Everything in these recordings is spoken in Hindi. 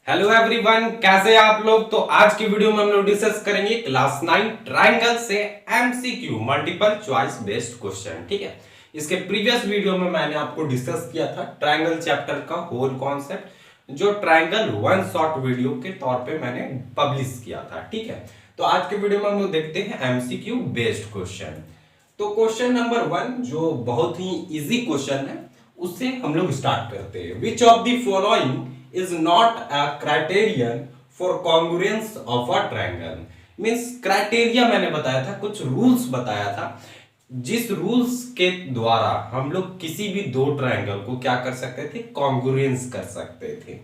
हेलो एवरीवन, कैसे हैं आप लोग। तो आज की वीडियो में हम लोग डिस्कस करेंगे क्लास 9 ट्रायंगल से MCQ multiple choice based question. ठीक है, इसके प्रीवियस वीडियो में मैंने आपको डिस्कस किया था ट्रायंगल चैप्टर का होल कॉन्सेप्ट, जो ट्रायंगल वन शॉर्ट वीडियो के तौर पे मैंने पब्लिश किया था। ठीक है, तो आज के वीडियो में हम लोग देखते हैं एमसीक्यू बेस्ड क्वेश्चन। तो क्वेश्चन नंबर 1 जो बहुत ही इजी क्वेश्चन है, उससे हम लोग स्टार्ट करते हैं। विच of the following is not a criterion for congruence of a triangle। Means criteria मैंने बताया था, कुछ रूल्स बताया था, जिस रूल्स के द्वारा हम लोग किसी भी दो ट्रायंगल को क्या कर सकते थे, कॉन्ग्रुएंस कर सकते थे।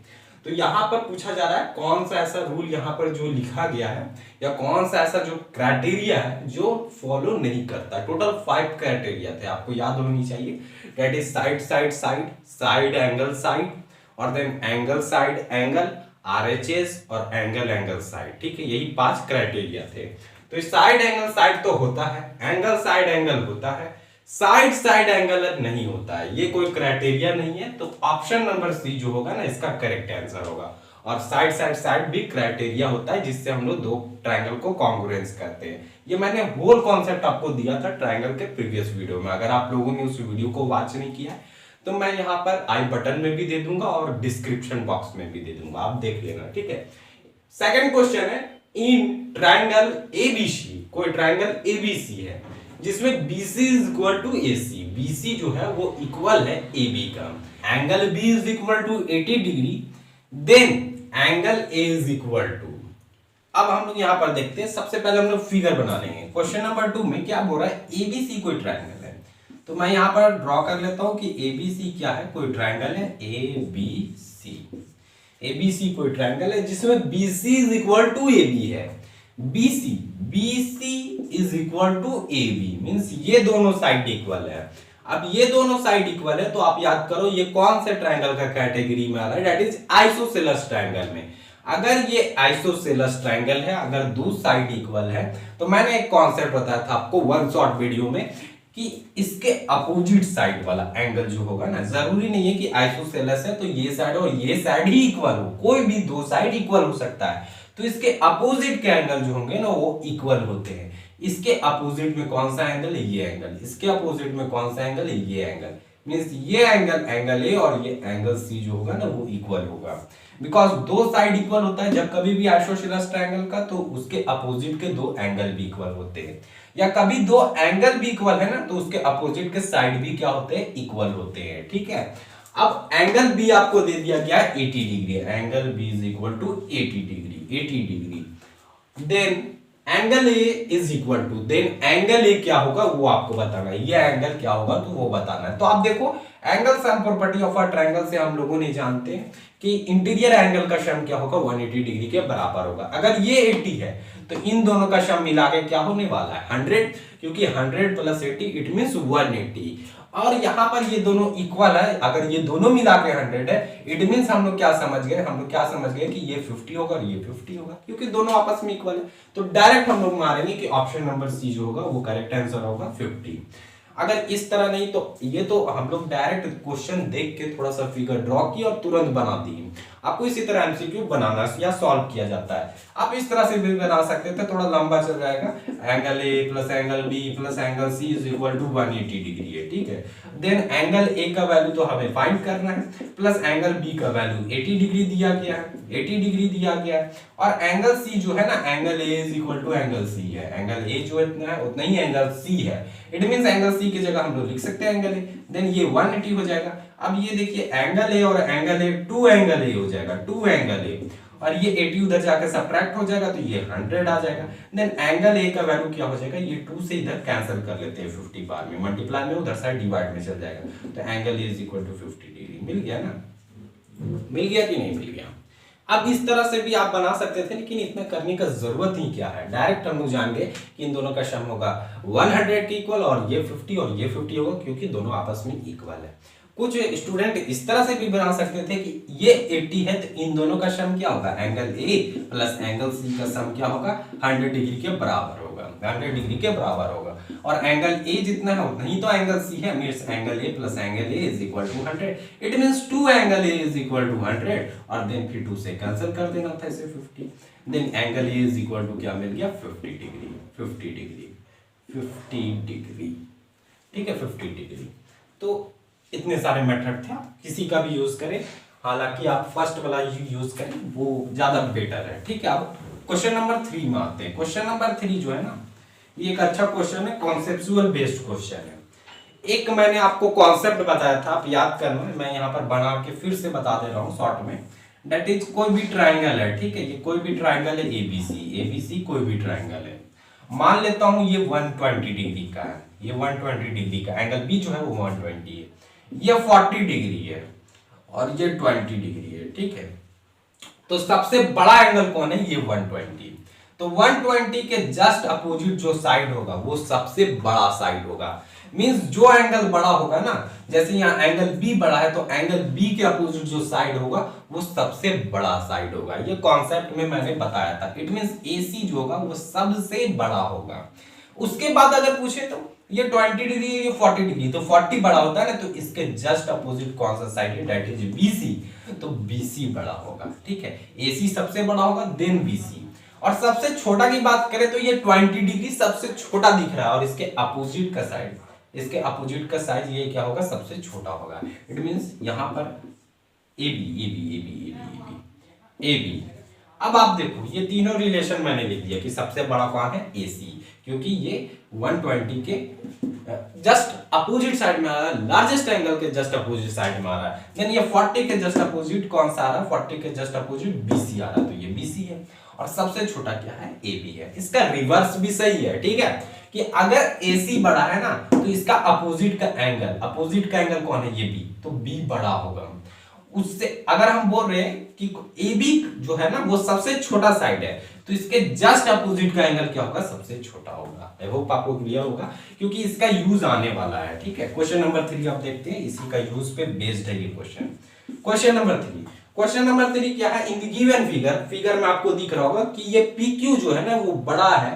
तो यहां पर पूछा जा रहा है कौन सा ऐसा रूल यहां पर जो लिखा गया है, या कौन सा ऐसा जो क्राइटेरिया है जो फॉलो नहीं करता। टोटल 5 क्राइटेरिया थे, आपको याद होनी चाहिए। That is side side side, side angle side, और then angle side angle, RHS और एंगल एंगल साइड। ठीक है, यही 5 क्राइटेरिया थे। तो साइड एंगल साइड तो होता है, एंगल साइड एंगल होता है, साइड साइड एंगल नहीं होता है। ये कोई क्राइटेरिया नहीं है, तो ऑप्शन नंबर सी जो होगा ना, इसका करेक्ट आंसर होगा। और साइड साइड साइड भी क्राइटेरिया होता है जिससे हम लोग दो ट्रायंगल को कॉन्ग्रुएंस करते हैं। ये मैंने होल कॉन्सेप्ट आपको दिया था ट्रायंगल के प्रीवियस वीडियो में। अगर आप लोगों ने उस वीडियो को वॉच नहीं किया है तो मैं यहाँ पर आई बटन में भी दे दूंगा और डिस्क्रिप्शन बॉक्स में भी दे दूंगा, आप देख लेना। ठीक है, सेकंड क्वेश्चन है, इन ट्रायंगल एबीसी, कोई ट्रायंगल एबीसी है जिसमें BC is equal to AC. BC जो है वो इक्वल है एबी का, angle B is equal to 80 degree, then angle A is equal to. अब हम लोग यहां पर देखते हैं, सबसे पहले हम लोग फिगर बना लेंगे। क्वेश्चन नंबर 2 में क्या बोल रहा है, एबीसी कोई ट्रायंगल है। तो मैं यहां पर ड्रॉ कर लेता हूं कि एबीसी क्या है, कोई ट्रायंगल है एबीसी। एबीसी कोई ट्रायंगल है जिसमें BC is equal to AB है। BC BC is equal to AB, means ये दोनों साइड इक्वल है। अब ये दोनों साइड इक्वल है तो आप याद करो ये कौन से ट्रायंगल का कैटेगरी में आ रहा है, दैट इज आइसोसेलेस ट्रायंगल में। अगर ये आइसोसेलेस ट्रायंगल है, अगर दो साइड इक्वल है, तो मैंने एक कॉन्सेप्ट बताया था आपको वन शॉट वीडियो में कि इसके अपोजिट साइड वाला एंगल जो होगा ना, जरूरी नहीं है कि आइसोसेलेस है तो ये साइड और ये साइड ही इक्वल हो, कोई भी दो साइड इक्वल हो सकता है। तो इसके अपोजिट के एंगल जो होंगे ना वो इक्वल होते हैं। इसके अपोजिट में कौन सा एंगल है, ये एंगल। इसके अपोजिट में कौन सा एंगल है, ये एंगल। मींस ये एंगल एंगल ए और ये एंगल सी जो होगा ना वो इक्वल होगा, बिकॉज दो साइड इक्वल होता है जब कभी भी आइसोसेलेस ट्रायंगल का, तो उसके अपोजिट के दो एंगल भी इक्वल होते हैं। या कभी दो एंगल भी इक्वल है ना, तो उसके अपोजिट के साइड भी क्या होते हैं, इक्वल होते हैं। ठीक है, अब एंगल बी आपको दे दिया गया है 80 degree, angle B is equal to 80 degree, 80 degree. Then angle A is equal to, then angle A क्या होगा वो आपको बताना है, ये एंगल क्या होगा तो वो बताना है। तो आप देखो, angle sum property of a triangle से हम लोगों ने जानते हैं कि इंटीरियर एंगल का सम क्या होगा, 180 डिग्री के बराबर होगा। अगर ये 80 है तो इन दोनों का सम मिला के क्या होने वाला है, 100, क्योंकि 100 प्लस 80 इट मींस 180। और यहां पर ये दोनों इक्वल है, अगर ये दोनों मिला के 100 है, इट मींस हम लोग क्या समझ गए, हम लोग क्या समझ गए कि ये 50 होगा और ये 50 होगा, क्योंकि दोनों आपस में इक्वल है। तो डायरेक्ट हम लोग मारेंगे कि ऑप्शन नंबर सी जो होगा वो करेक्ट आंसर होगा 50। अगर इस तरह नहीं तो ये तो हम लोग डायरेक्ट क्वेश्चन देख के थोड़ा सा फिगर ड्रॉ की और तुरंत बना दी। आपको इसी तरह एमसीक्यू बनाना या सॉल्व किया जाता है। आप इस तरह से भी बना सकते थे, थोड़ा लंबा चल जाएगा। Angle A plus angle B plus angle C is equal to 180 degree है। ठीक है, देन एंगल ए का वैल्यू तो हमें फाइंड करना है, प्लस एंगल बी का वैल्यू 80 डिग्री दिया गया है, 80 डिग्री दिया गया है। और एंगल सी जो है ना, angle A is equal to angle C है, एंगल ए जो इतना है उतना ही एंगल सी है। इट मींस एंगल सी की जगह हम लोग लिख सकते हैं एंगल ए, देन ये 180 हो जाएगा। अब ये देखिए एंगल ए और एंगल ए, 2 एंगल ए हो जाएगा, 2 एंगल ए, और ये 80 उधर जाकर सब्ट्रैक्ट हो जाएगा तो ये 100 आ जाएगा। देन एंगल ए का वैल्यू क्या हो जाएगा, ये 2 से इधर कैंसिल कर लेते हैं, 50 बार में मल्टीप्लाई में उधर साइड डिवाइड में चल जाएगा। तो angle A is equal to 50 degree. मिल गया ना, मिल गया कि नहीं मिल गया। अब इस तरह से भी आप बना सकते थे, लेकिन इतना करने का जरूरत ही क्या है, डायरेक्ट हम लोग जान गए कि इन दोनों का सम होगा 100 के इक्वल, और ये 50 और ये 50 होगा, क्योंकि दोनों आपस में इक्वल है। कुछ स्टूडेंट इस तरह से भी बना सकते थे कि ये 80 है तो इन दोनों का सम क्या होगा, angle A plus angle C का सम क्या होगा, 100 डिग्री के बराबर होगा, 100 डिग्री के बराबर होगा। और एंगल ए जितना है उतना ही तो एंगल सी है, means angle A plus angle A is equal to 100। It means 2 angle A is equal to 100 और देन फिर 2 से कैंसिल कर देना था इसे 50। Then angle A is equal to क्या मिल गया, 50 डिग्री, 50 डिग्री, 50 डिग्री, ठीक है 50 डिग्री। तो इतने सारे मेथड थे, आप किसी का भी यूज करें, हालांकि आप फर्स्ट वाला यूज करें वो ज्यादा बेटर है, ठीक है। अब क्वेश्चन नंबर 3 में आते हैं। क्वेश्चन नंबर 3 जो है ना, ये एक अच्छा क्वेश्चन है, कॉन्सेप्चुअल बेस्ड क्वेश्चन है। एक मैंने आपको कॉन्सेप्ट बताया था, आप याद करना, मैं यहाँ पर बना के फिर से बता दे रहा हूँ शॉर्ट में। दैट इज कोई भी ट्राइंगल है, ठीक है, ये कोई भी ट्राइंगल है एबीसी, एबीसी कोई भी ट्राइंगल है। मान लेता हूं ये 120 डिग्री का है, ये 120 डिग्री का एंगल बी जो है वो 120 है, ये 40 डिग्री है और ये 20 डिग्री है, ठीक है। तो सबसे बड़ा एंगल कौन है, ये 120। तो 120 के जस्ट अपोजिट जो साइड होगा वो सबसे बड़ा साइड होगा। मींस जो एंगल बड़ा होगा ना, जैसे यहाँ एंगल बी बड़ा है तो एंगल बी के अपोजिट जो साइड होगा वो सबसे बड़ा साइड होगा। ये कॉन्सेप्ट में मैंने बताया था। इट मींस एसी जो होगा वो सबसे बड़ा होगा। उसके बाद अगर पूछे तो ये 20 डिग्री, ये 40 डिग्री, तो 40 बड़ा होता है ना, तो इसके जस्ट अपोजिट कौन सा साइड है, दैट इज बीसी, तो बीसी बड़ा होगा, ठीक है। एसी सबसे बड़ा होगा, देन बीसी। और सबसे छोटा की बात करें तो ये 20 डिग्री सबसे छोटा दिख रहा है और इसके अपोजिट का साइड, इसके अपोजिट का साइड ये क्या होगा, सबसे छोटा होगा। इट मींस यहां पर A B A B A B A B A B. अब आप देखो ये तीनों रिलेशन मैंने लिख दिया कि सबसे बड़ा कौन है, एसी, क्योंकि ये 120 के जस्ट अपोजिट साइड में आ रहा है, लार्जेस्ट एंगल के जस्ट अपोजिट साइड में आ रहा है। देन ये 40 के जस्ट अपोजिट कौन सा आ रहा है, 40 के जस्ट अपोजिट बीसी आ रहा है, तो ये बीसी है। और सबसे छोटा क्या है, एबी है। इसका रिवर्स भी सही है, ठीक है, कि अगर एसी बड़ा है ना तो इसका अपोजिट का एंगल कौन है, ये बी, तो बी बड़ा होगा उससे। अगर हम बोल रहे हैं कि AB जो है ना वो सबसे छोटा साइड है, तो इसके जस्ट अपोजिट का एंगल क्या होगा, सबसे छोटा होगा। आई होप आपको क्लियर होगा, क्योंकि इसका यूज आने वाला है, ठीक है। क्वेश्चन नंबर 3 आप देखते हैं, इसी का यूज पे बेस्ड है ये क्वेश्चन। क्वेश्चन नंबर 3 क्या है, इन द गिवन फिगर में आपको दिख रहा होगा कि ये PQ जो है ना वो बड़ा है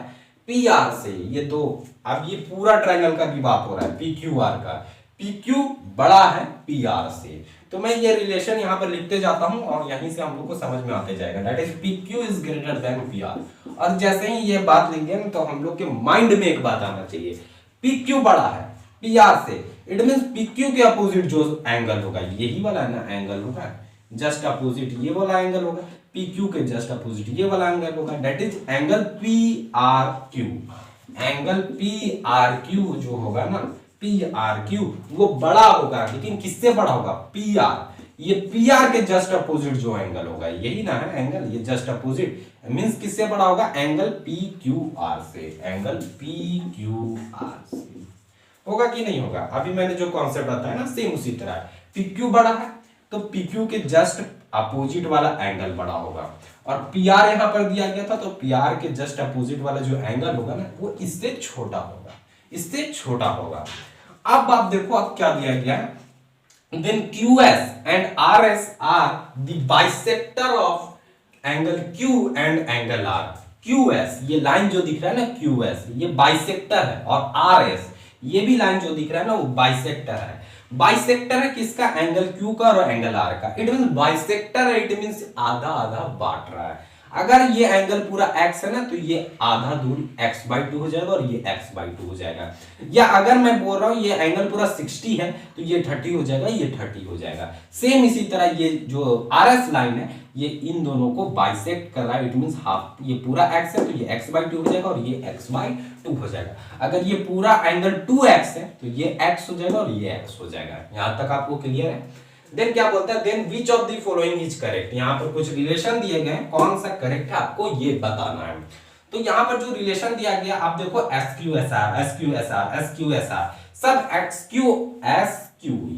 PR से। ये तो अब ये पूरा ट्रायंगल का भी बात हो रहा है, PQR का। PQ बड़ा है PR से, तो मैं ये रिलेशन यहां पर लिखते जाता हूं और यहीं से हम लोग को समझ में आते जाएगा। That is PQ is greater then PR। और जैसे ही ये बात लिख दिया तो हम लोग के माइंड में एक बात आना चाहिए, PQ बड़ा है PR से, इट मींस PQ के अपोजिट जो एंगल होगा यही वाला ना एंगल होगा, जस्ट अपोजिट ये वाला एंगल होगा, PQ के जस्ट अपोजिट ये वाला एंगल होगा, that is angle PRQ। Angle PRQ जो होगा ना, PRQ वो बड़ा होगा, लेकिन किससे बड़ा होगा, PR। ये PR के जस्ट अपोजिट जो एंगल होगा यही ना है एंगल, ये जस्ट अपोजिट मींस किससे बड़ा होगा, एंगल PQR से, एंगल PQR से होगा कि नहीं होगा। अभी मैंने जो कॉन्सेप्ट बताया ना सेम उसी तरह है। PQ बड़ा है तो PQ के जस्ट अपोजिट वाला एंगल बड़ा होगा, और PR यहां पर दिया गया था तो PR के जस्ट अपोजिट वाला जो एंगल होगा ना वो इससे छोटा होगा, इससे छोटा होगा। अब आप देखो अब क्या दिया गया है, then QS and RS are the bisector of angle Q and angle R। QS ये लाइन जो दिख रहा है ना QS ये बाइसेक्टर है, और RS ये भी लाइन जो दिख रहा है ना वो बाइसेक्टर है। बाइसेक्टर है किसका, एंगल Q का और एंगल R का। इट मींस बाइसेक्टर है, इट मींस आधा आधा बांट रहा है। अगर ये एंगल पूरा x है ना तो ये आधा दूरी x/2 हो जाएगा और ये x/2 हो जाएगा। या अगर मैं बोल रहा हूं ये एंगल पूरा 60 है तो ये 30 हो जाएगा, ये 30 हो जाएगा। सेम इसी तरह ये जो RS लाइन है ये इन दोनों को बाइसेक्ट कर रहा है, इट मींस हाफ। ये पूरा x है तो ये x/2 हो जाएगा और ये x/2 हो जाएगा। अगर ये पूरा एंगल 2x है तो ये x हो जाएगा और ये x हो जाएगा। यहां तक आपको क्लियर है। देन क्या बोलता है, then which of the following is correct. यहां पर कुछ रिलेशन दिए गए हैं, कौन सा करेक्ट है आपको ये बताना है। तो यहां पर जो रिलेशन दिया गया आप देखो SQSR SQSR SQSR सब SQ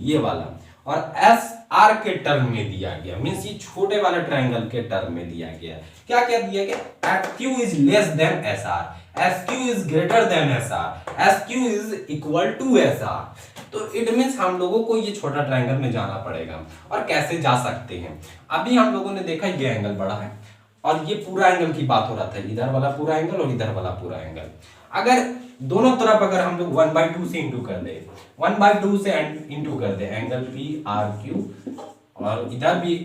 ये वाला और SR के टर्म में दिया गया, मींस ये छोटे वाले ट्रायंगल के टर्म में दिया गया। क्या क्या दिया गया, SQ is less than SR, SQ is greater than SR, SQ is equal to SR। तो इट मीन्स हम लोगों को ये छोटा ट्रायंगल में जाना पड़ेगा। और कैसे जा सकते हैं, अभी हम लोगों ने देखा ये एंगल बड़ा है और ये पूरा एंगल की बात हो रहा था, इधर वाला पूरा एंगल और इधर वाला पूरा एंगल। अगर दोनों तरफ अगर हम लोग 1/2 से इंटू कर दे, 1/2 से इंटू कर दे एंगल पी आर क्यू, और इधर भी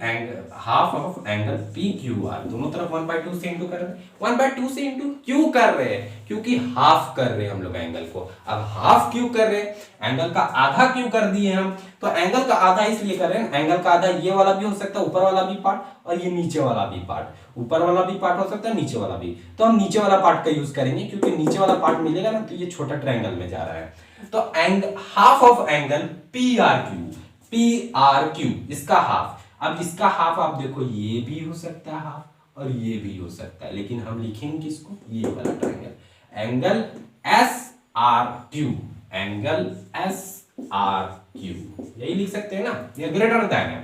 half of angle P Q R, दोनों तरफ 1/2 से इंटू कर रहे हैं। 1/2 से इंटू क्यों कर रहे हैं, क्योंकि हाफ कर रहे हैं हम लोग एंगल को। अब हाफ क्यों कर रहे हैं, एंगल का आधा क्यों कर दिए हम, तो एंगल का आधा इसलिए कर रहे हैं, एंगल का आधा ये वाला भी हो सकता है, ऊपर वाला भी पार्ट, और ये नीचे वाला भी पार्ट, ऊपर वाला भी पार्ट हो सकता है, नीचे वाला भी। तो हम नीचे वाला पार्ट का यूज करेंगे, क्योंकि नीचे वाला पार्ट मिलेगा ना, तो ये छोटा ट्रायंगल में जा रहा है। तो half of angle P R Q, P R Q इसका हाफ। अब इसका हाफ आप देखो, ये भी हो सकता है हाफ और ये भी हो सकता है, लेकिन हम लिखेंगे किसको, ये वाला triangle, angle S R Q, angle S R Q, यही लिख सकते हैं ना, ये ग्रेटर देन है।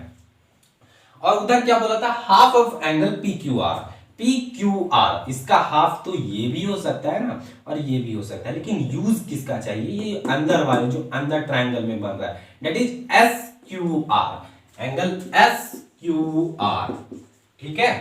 और उधर क्या बोला था, half of angle P Q R, P Q R इसका हाफ, तो ये भी हो सकता है ना और ये भी हो सकता है, लेकिन यूज किसका चाहिए, ये अंदर वाले जो अंदर ट्रायंगल में बन रहा है, that is S Q R, angle S Q R. ठीक है,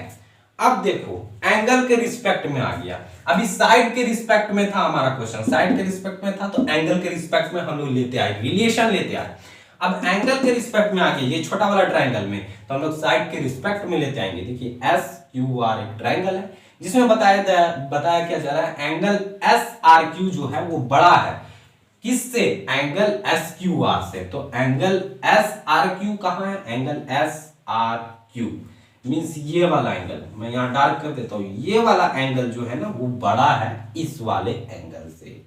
अब देखो एंगल के रिस्पेक्ट में आ गया। अभी साइड के रिस्पेक्ट में था हमारा क्वेश्चन, साइड के रिस्पेक्ट में था, तो एंगल के रिस्पेक्ट में हम लोग लेते आए, रिलेशन लेते आए। अब एंगल के रिस्पेक्ट में आ गया, ये छोटा वाला ट्रायंगल में, तो हम लोग साइड के रिस्पेक्ट में लेते आएंगे। देखिए एस क्यू आर एक ट्रायंगल है, जिसमें बताया क्या जा रहा है, एंगल एस आर क्यू जो है वो बड़ा है किससे, एंगल एस क्यू आर से। तो एंगल एस आर क्यू कहां है, angle S R Q means ये वाला एंगल, मैं यहां डार्क कर देता हूं, ये वाला एंगल जो है ना वो बड़ा है इस वाले एंगल से,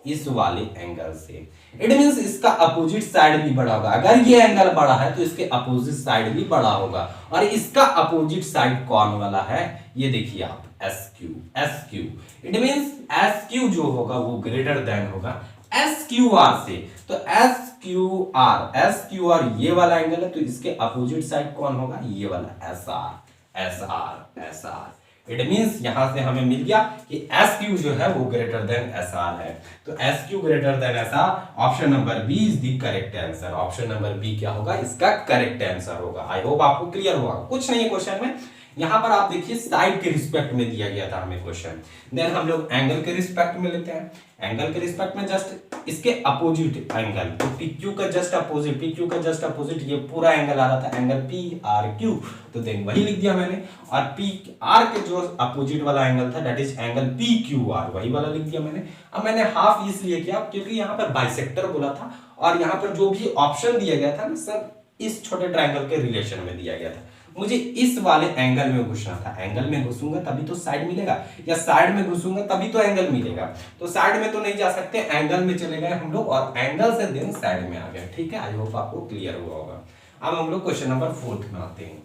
इस वाले एंगल से। इट मीन्स इसका अपोजिट साइड भी बड़ा होगा, अगर ये एंगल बड़ा है तो इसके अपोजिट साइड भी बड़ा होगा। और इसका अपोजिट साइड कौन वाला है, ये देखिए आप, S Q, S Q. It means S Q जो होगा वो ग्रेटर देन होगा एस क्यू आर से। तो एस क्यू आर ये वाला एंगल है, तो इसके अपोजिट साइड कौन होगा, ये वाला S R, S R, S R. It means यहां से हमें मिल गया कि एस क्यू जो है वो ग्रेटर देन एस आर है। तो S Q greater than S R, option number B is the correct answer. Option number B क्या होगा, इसका करेक्ट आंसर होगा। आई होप आपको क्लियर हुआ, कुछ नहीं है क्वेश्चन में। यहां पर आप देखिए साइड के रिस्पेक्ट में दिया गया था हमें क्वेश्चन, देन हम लोग एंगल के रिस्पेक्ट में लेते हैं। एंगल के रिस्पेक्ट में जस्ट इसके अपोजिट एंगल, तो PQ का जस्ट अपोजिट, PQ का जस्ट अपोजिट ये पूरा एंगल आ रहा था, एंगल PRQ, तो देन वही लिख दिया मैंने। और PR के जो अपोजिट वाला एंगल था दैट इज एंगल PQR, वही वाला लिख दिया मैंने। अब मैंने हाफ इसलिए किया क्योंकि यहाँ पर बाइसेक्टर बोला था, और यहाँ पर जो भी ऑप्शन दिया गया था ना सब इस छोटे ट्रायंगल के रिलेशन में दिया गया था। मुझे इस वाले एंगल में घुसना था, एंगल में घुसूंगा तभी तो साइड मिलेगा, या साइड में घुसूंगा तभी तो एंगल मिलेगा। तो साइड में तो नहीं जा सकते, एंगल में चले गए हम लोग, और एंगल से देन साइड में आ गए। ठीक है, आई होप आपको क्लियर हुआ होगा। अब हम लोग क्वेश्चन नंबर 4 में आते हैं।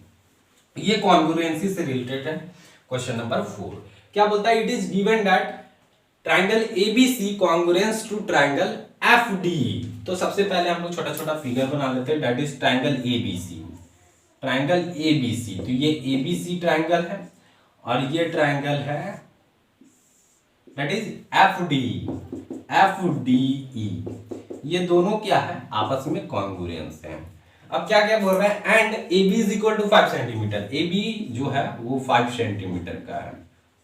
ये कॉन्ग्रुएंसी से रिलेटेड है। क्वेश्चन नंबर 4 क्या बोलता है, it is given that triangle ABC congruence to triangle FD। तो सबसे पहले हम लोग छोटा छोटा फिगर बना लेते हैं, that is triangle ABC, triangle ABC। तो ये ABC ट्रायंगल है और ये ट्रायंगल है दैट इज FDE। ये दोनों क्या है, आपस में कॉन्ग्रुएंस है। अब क्या क्या बोल रहे हैं, and AB is equal to 5 centimetre. AB जो है वो 5 सेंटीमीटर का है,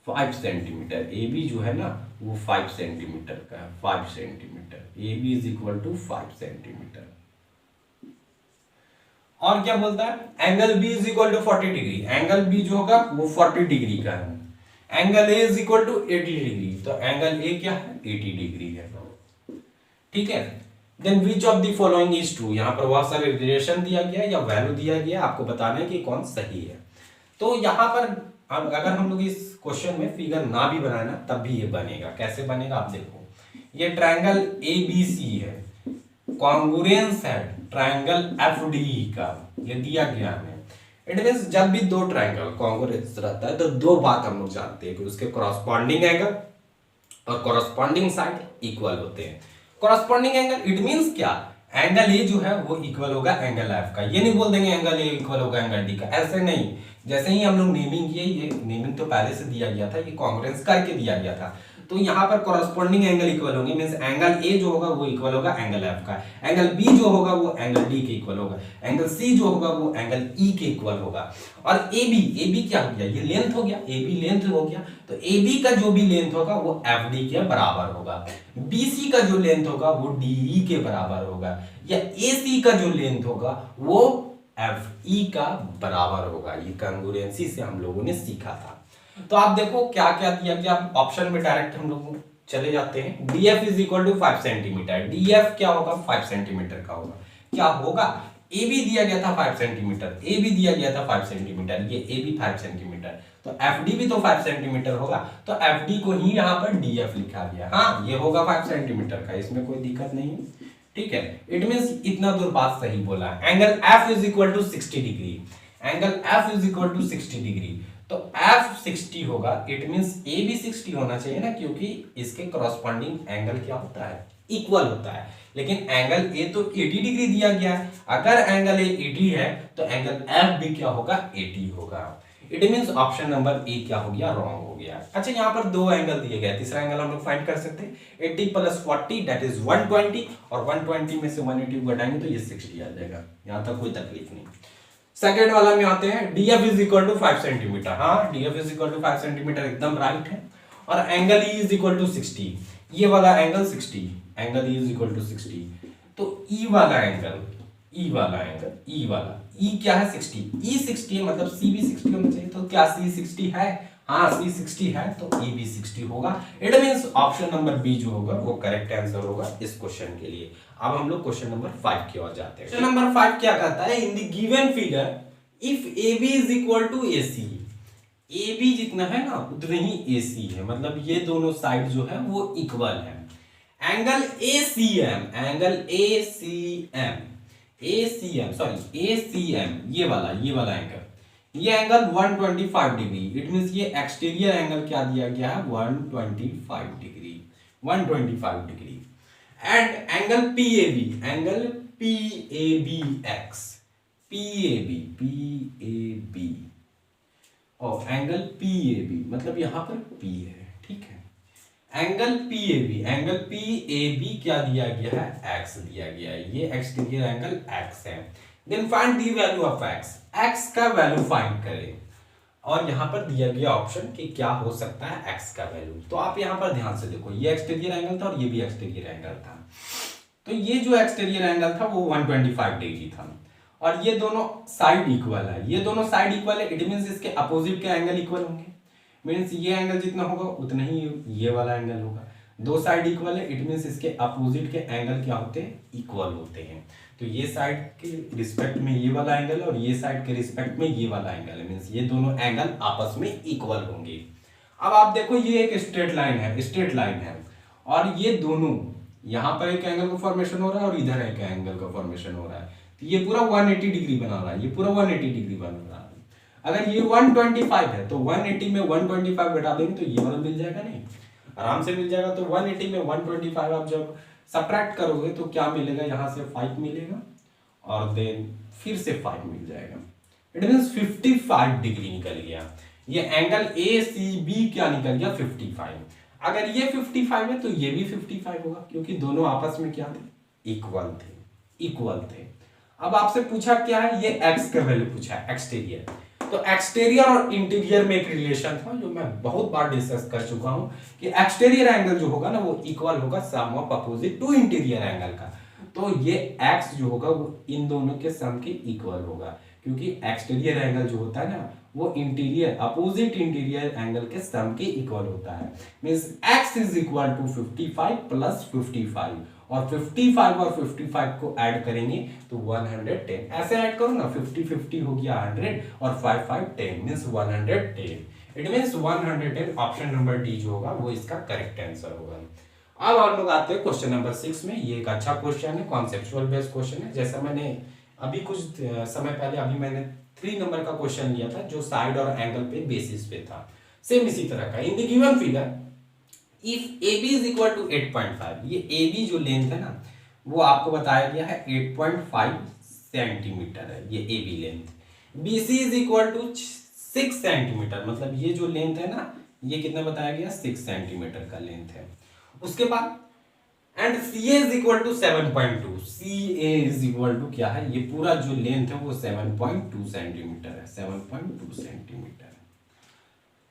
5 सेंटीमीटर। AB जो है ना वो 5 सेंटीमीटर का है, 5 centimetre. AB is equal to 5 centimetre. और क्या बोलता है, angle B is equal to 40 degree. Angle B जो होगा वो 40 डिग्री का है। Angle A is equal to 80 degree. तो एंगल A क्या है, 80 डिग्री है। ठीक है, then which of the following is true. यहां पर बहुत सारे रिलेशन दिया गया या वैल्यू दिया गया, आपको बताना है कि कौन सही है। तो यहां पर अगर हम लोग इस क्वेश्चन में फिगर ना भी बनाना तब भी ये बनेगा। कैसे बनेगा आप देखो, ये ट्रायंगल ABC है, कॉन्ग्रुएंस है ट्रायंगल FDE का, ये दिया गया है। इट मींस जब भी दो ट्रायंगल कॉन्ग्रुएंस रहता है तो दो बात हम लोग जानते हैं कि उसके कॉरस्पॉन्डिंग एंगल और कॉरस्पॉन्डिंग साइड इक्वल होते हैं। कॉरस्पॉन्डिंग एंगल इट मींस क्या, एंगल A जो है वो इक्वल होगा एंगल F का। ये नहीं बोल देंगे एंगल A इक्वल होगा एंगल D का, ऐसे नहीं। जैसे ही हम लोग नेमिंग किए, ये नेमिंग तो पहले से दिया गया था, ये कॉन्ग्रुएंस करके दिया गया था। तो यहाँ पर कॉरस्पॉन्डिंग एंगल इक्वल होंगे, मींस एंगल ए जो होगा वो इक्वल होगा एंगल एफ का, एंगल बी जो होगा वो एंगल डी के इक्वल होगा, एंगल सी जो होगा वो एंगल ई के इक्वल होगा। और ए बी क्या हो गया, ये लेंथ हो गया, ए बी लेंथ हो गया, तो ए बी का जो भी लेंथ होगा वो एफ डी के बराबर होगा, बी सी का जो लेंथ होगा वो डी ई के बराबर होगा, या ए सी का जो लेंथ होगा वो एफ ई का बराबर होगा। ये कॉन्ग्रुएंसी से हम लोगों ने सीखा था। तो आप देखो क्या क्या दिया गया, ऑप्शन में डायरेक्ट हम लोग चले जाते हैं। df is equal to 5 centimetre, df क्या होगा 5 सेंटीमीटर का होगा, क्या होगा, ए बी दिया गया था 5 सेंटीमीटर, ए बी दिया गया था 5 सेंटीमीटर, ये ए बी 5 सेंटीमीटर, तो एफ डी भी तो 5 सेंटीमीटर होगा, तो एफ डी को ही यहाँ पर df लिखा गया। हाँ ये होगा 5 सेंटीमीटर का, इसमें कोई दिक्कत नहीं है, ठीक है। इट मींस इतना दूर बात सही बोला। Angle F is equal to 60 degree, angle F is equal to 60 degree, तो F 60 होगा, इट मींस ए भी 60 होना चाहिए ना, क्योंकि इसके कॉरस्पॉन्डिंग एंगल क्या होता है, इक्वल होता है। लेकिन एंगल ए तो 80 डिग्री दिया गया है, अगर एंगल ए 80 है तो एंगल F भी क्या होगा 80 होगा। इट मींस ऑप्शन नंबर ए क्या हो गया, रॉन्ग हो गया। अच्छा यहाँ पर दो एंगल दिए गए, तीसरा एंगल हम लोग फाइंड कर सकते हैं 80 + 40 दैट इज 120, और 120 में से 180 घटाएंगे तो ये 60 आ जाएगा, यहाँ तक कोई तकलीफ नहीं। सेकेंड वाला में आते हैं, df is equal to 5 centimetre, हाँ df is equal to 5 centimetre एकदम राइट है, और angle e is equal to 60, ये वाला angle 60, angle e is equal to 60, तो e वाला एंगल e क्या है 60, e 60 है मतलब c भी 60 होना चाहिए, तो क्या c 60 है, हाँ c 60 है तो e भी 60 होगा। It means option number B जो होगा वो करेक्ट आंसर होगा इस क्वेश्चन के लिए। अब हम लोग क्वेश्चन नंबर 5 की ओर जाते हैं। क्वेश्चन नंबर 5 क्या कहता है, in the given figure if AB is equal to AC, AB जितना है ना उतना ही AC है, मतलब ये दोनों साइड जो है वो इक्वल है। एंगल ACM, ये वाला एंगल, ये एंगल 125 डिग्री, इट मींस ये एक्सटीरियर एंगल क्या दिया गया है 125 degree, 125 degree. And angle PAB और एंगल PAB मतलब यहां पर P है, ठीक है। एंगल PAB क्या दिया गया है x दिया गया है, ये एक्सटीरियर एंगल x है। Then find the value of x का वैल्यू फाइंड करें, और यहां पर दिया गया ऑप्शन कि क्या हो सकता है x का वैल्यू। तो आप यहां पर ध्यान से देखो, ये एक्सटीरियर एंगल था और ये भी एक्सटीरियर एंगल था, तो ये जो एक्सटीरियर एंगल था वो 125 डिग्री था, और ये दोनों साइड इक्वल है, ये दोनों साइड इक्वल है, इट मींस इसके अपोजिट के एंगल इक्वल होंगे, मींस ये एंगल जितना होगा उतना ही ये वाला एंगल होगा। दो साइड इक्वल है, इट मींस इसके अपोजिट के एंगल क्या होते हैं, इक्वल होते हैं। तो ये साइड के रिस्पेक्ट में ये वाला एंगल और ये साइड के रिस्पेक्ट में ये वाला एंगल है, मींस ये दोनों एंगल आपस में इक्वल होंगे। अब आप देखो ये एक स्ट्रेट लाइन है, और ये दोनों यहाँ पर एक एंगल का फॉर्मेशन हो रहा है और इधर एक एंगल का फॉर्मेशन हो रहा है, तो ये पूरा 180 डिग्री बना रहा है, ये पूरा 180 डिग्री बन रहा है। अगर ये 125 है तो 180 में 125 घटा देंगे तो ये वाला मिल जाएगा, नहीं आराम से मिल जाएगा। तो 180 में 125 आप जब सब्ट्रैक्ट करोगे तो क्या मिलेगा, यहाँ से 5 मिलेगा और देन फिर से 5 मिल जाएगा, इट मींस 55 डिग्री निकल गया। ये एंगल ACB क्या निकल गया 55। अगर ये 55 है तो ये भी 55 होगा, क्योंकि दोनों आपस में क्या थे, इक्वल थे। अब आपसे पूछा क्या है, ये x का वैल्यू पूछा है, एक्सटीरियर। तो एक्सटीरियर और इंटीरियर में एक रिलेशन था जो मैं बहुत बार डिस्कस कर चुका हूं कि एक्सटीरियर एंगल जो होगा ना वो इक्वल होगा sum of opposite to interior angle का। तो ये x जो होगा वो इन दोनों के सम के इक्वल होगा, क्योंकि एक्सटीरियर एंगल जो होता है ना वो इंटीरियर अपोजिट इंटीरियर एंगल के सम के इक्वल होता है। Means x is equal to 55 plus 55, और 55 और 55 को ऐड करेंगे तो 110, ऐसे ऐड करो ना, 50 50 हो गया 100 और 5 5 10 means 110। It means 110 option number D जो होगा वो इसका करेक्ट आंसर होगा। अब हम लोग आते हैं क्वेश्चन नंबर 6 में। ये एक अच्छा क्वेश्चन है, कॉन्सेप्चुअल बेस्ड क्वेश्चन है। जैसा मैंने अभी कुछ समय पहले मैंने 3 नंबर का क्वेश्चन लिया था जो साइड और एंगल पे बेसिस पे था, सेम इसी तरह का। In the given figure if AB is equal to 8.5, ये AB जो लेंथ है ना वो आपको बताया गया है 8.5 सेंटीमीटर है, ये AB length. BC is equal to 6 centimetre, मतलब ये जो लेंथ है ना ये कितना बताया गया 6 सेंटीमीटर का लेंथ है। उसके बाद and C A is equal to 7.2, C A is equal to क्या है, ये पूरा जो लेंथ है वो 7.2 सेंटीमीटर है, 7.2 सेंटीमीटर।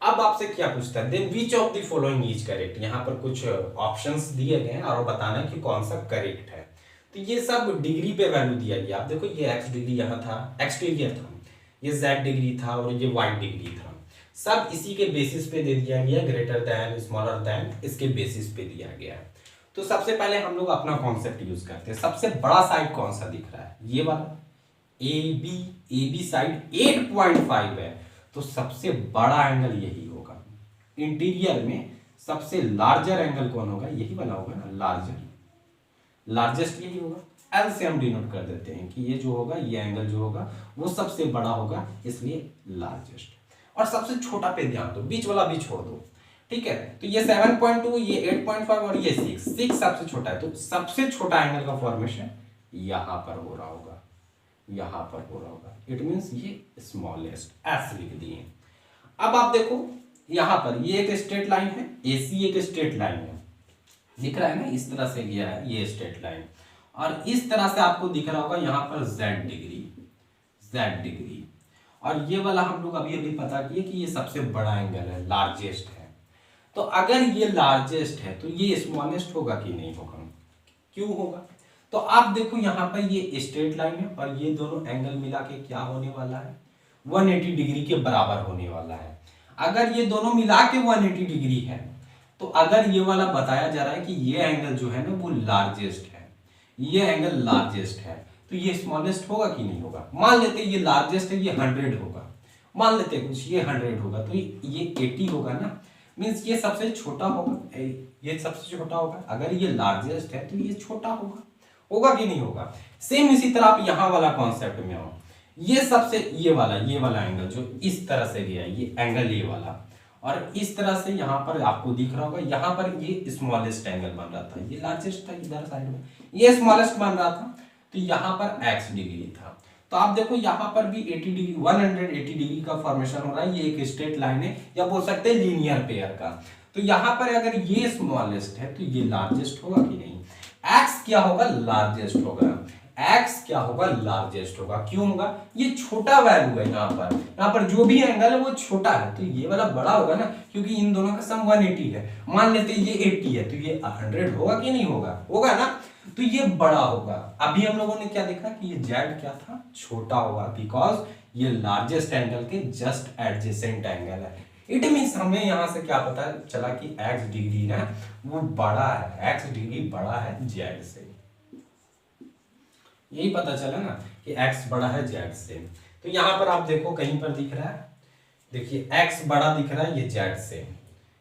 अब आपसे क्या पूछता है, then which of the following is correct. यहाँ पर कुछ ऑप्शंस दिए गए हैं और बताना है कि कौन सा करेक्ट है। तो ये सब डिग्री पे वैल्यू दिया गया। आप देखो ये एक्स डिग्री यहाँ था, एक्सटीरियर था, ये जेड डिग्री था और ये वाई डिग्री था। सब इसी के बेसिस पे दे दिया गया, ग्रेटर देन स्मॉलर देन, इसके बेसिस पे दिया गया है। तो सबसे पहले हम लोग अपना कॉन्सेप्ट यूज करते हैं। सबसे बड़ा साइड कौन सा दिख रहा है, ये वाला ए बी साइड 8.5 है, तो सबसे बड़ा एंगल यही होगा। इंटीरियर में सबसे लार्जर एंगल कौन होगा, यही वाला होगा ना, लार्जर, लार्जेस्ट यही होगा। एल से हम डिनोट कर देते हैं कि ये जो होगा, ये एंगल जो होगा वो सबसे बड़ा होगा, इसलिए लार्जेस्ट। और सबसे छोटा पे ध्यान दो, बीच वाला भी छोड़ दो, ठीक है। तो ये 7.2, ये 8.5 और ये 6 सबसे छोटा है। तो सबसे छोटा एंगल का फॉर्मेशन यहां पर हो रहा होगा, यहां पर हो रहा होगा। इट मींस ये स्मॉलेस्ट, एस लिख दिए। अब आप देखो यहां पर ये एक स्ट्रेट लाइन है, एसी एक स्ट्रेट लाइन है, दिख रहा है ना, इस तरह से गया है ये स्ट्रेट लाइन, और इस तरह से आपको दिख रहा होगा यहां पर जेड डिग्री, जेड डिग्री। और ये वाला हम लोग अभी अभी पता किए कि ये सबसे बड़ा एंगल है, लार्जेस्ट है। तो अगर ये लार्जेस्ट है तो ये स्मॉलेस्ट होगा कि नहीं होगा, क्यों होगा। तो आप देखो यहाँ पर ये स्ट्रेट लाइन है और ये दोनों एंगल मिला के क्या होने वाला है, 180 डिग्री के बराबर होने वाला है। अगर ये दोनों मिला के 180 डिग्री है, तो अगर ये वाला बताया जा रहा है कि ये एंगल जो है ना वो लार्जेस्ट है, ये एंगल लार्जेस्ट है, तो ये स्मॉलेस्ट होगा कि नहीं होगा। मान लेते ये लार्जेस्ट है, ये 100 होगा, मान लेते कुछ ये 100 होगा, तो ये 80 होगा ना, मीन्स ये सबसे छोटा होगा, ये सबसे छोटा होगा। अगर ये लार्जेस्ट है तो ये छोटा होगा, होगा कि नहीं होगा। सेम इसी तरह आप यहाँ वाला कॉन्सेप्ट में आओ, ये सबसे ये वाला एंगल जो इस तरह से गया, ये एंगल ये वाला, और इस तरह से यहाँ पर आपको दिख रहा होगा, यहाँ पर ये स्मॉलेस्ट एंगल बन रहा था, ये लार्जेस्ट था इधर साइड में, ये स्मॉलेस्ट बन रहा था, तो यहाँ पर x डिग्री था। तो आप देखो यहाँ पर भी 80 डिग्री, 180 डिग्री का फॉर्मेशन हो रहा है, ये एक स्ट्रेट लाइन है, या बोल सकते हैं लीनियर पेयर का। तो यहाँ पर अगर ये स्मॉलेस्ट है तो ये लार्जेस्ट होगा कि नहीं, x क्या होगा, लार्जेस्ट होगा, x क्या होगा, लार्जेस्ट होगा। क्यों होगा, ये छोटा वैल्यू है, यहाँ पर जो भी एंगल है वो छोटा है, तो ये वाला बड़ा होगा ना, क्योंकि इन दोनों का सम 180 है। मान लेते ये 80 है तो ये 100 होगा कि नहीं होगा, होगा ना, तो ये बड़ा होगा। अभी हम लोगों ने क्या देखा कि ये जेड क्या था, छोटा होगा, बिकॉज ये लार्जेस्ट एंगल के जस्ट एडजेसेंट एंगल है। इट मीन्स हमें यहां से क्या पता चला कि x डिग्री ना वो बड़ा है, x डिग्री बड़ा है जेड से, यही पता चला ना कि x बड़ा है जेड से। तो यहां पर आप देखो कहीं पर दिख रहा है, देखिए x बड़ा दिख रहा है ये जेड से,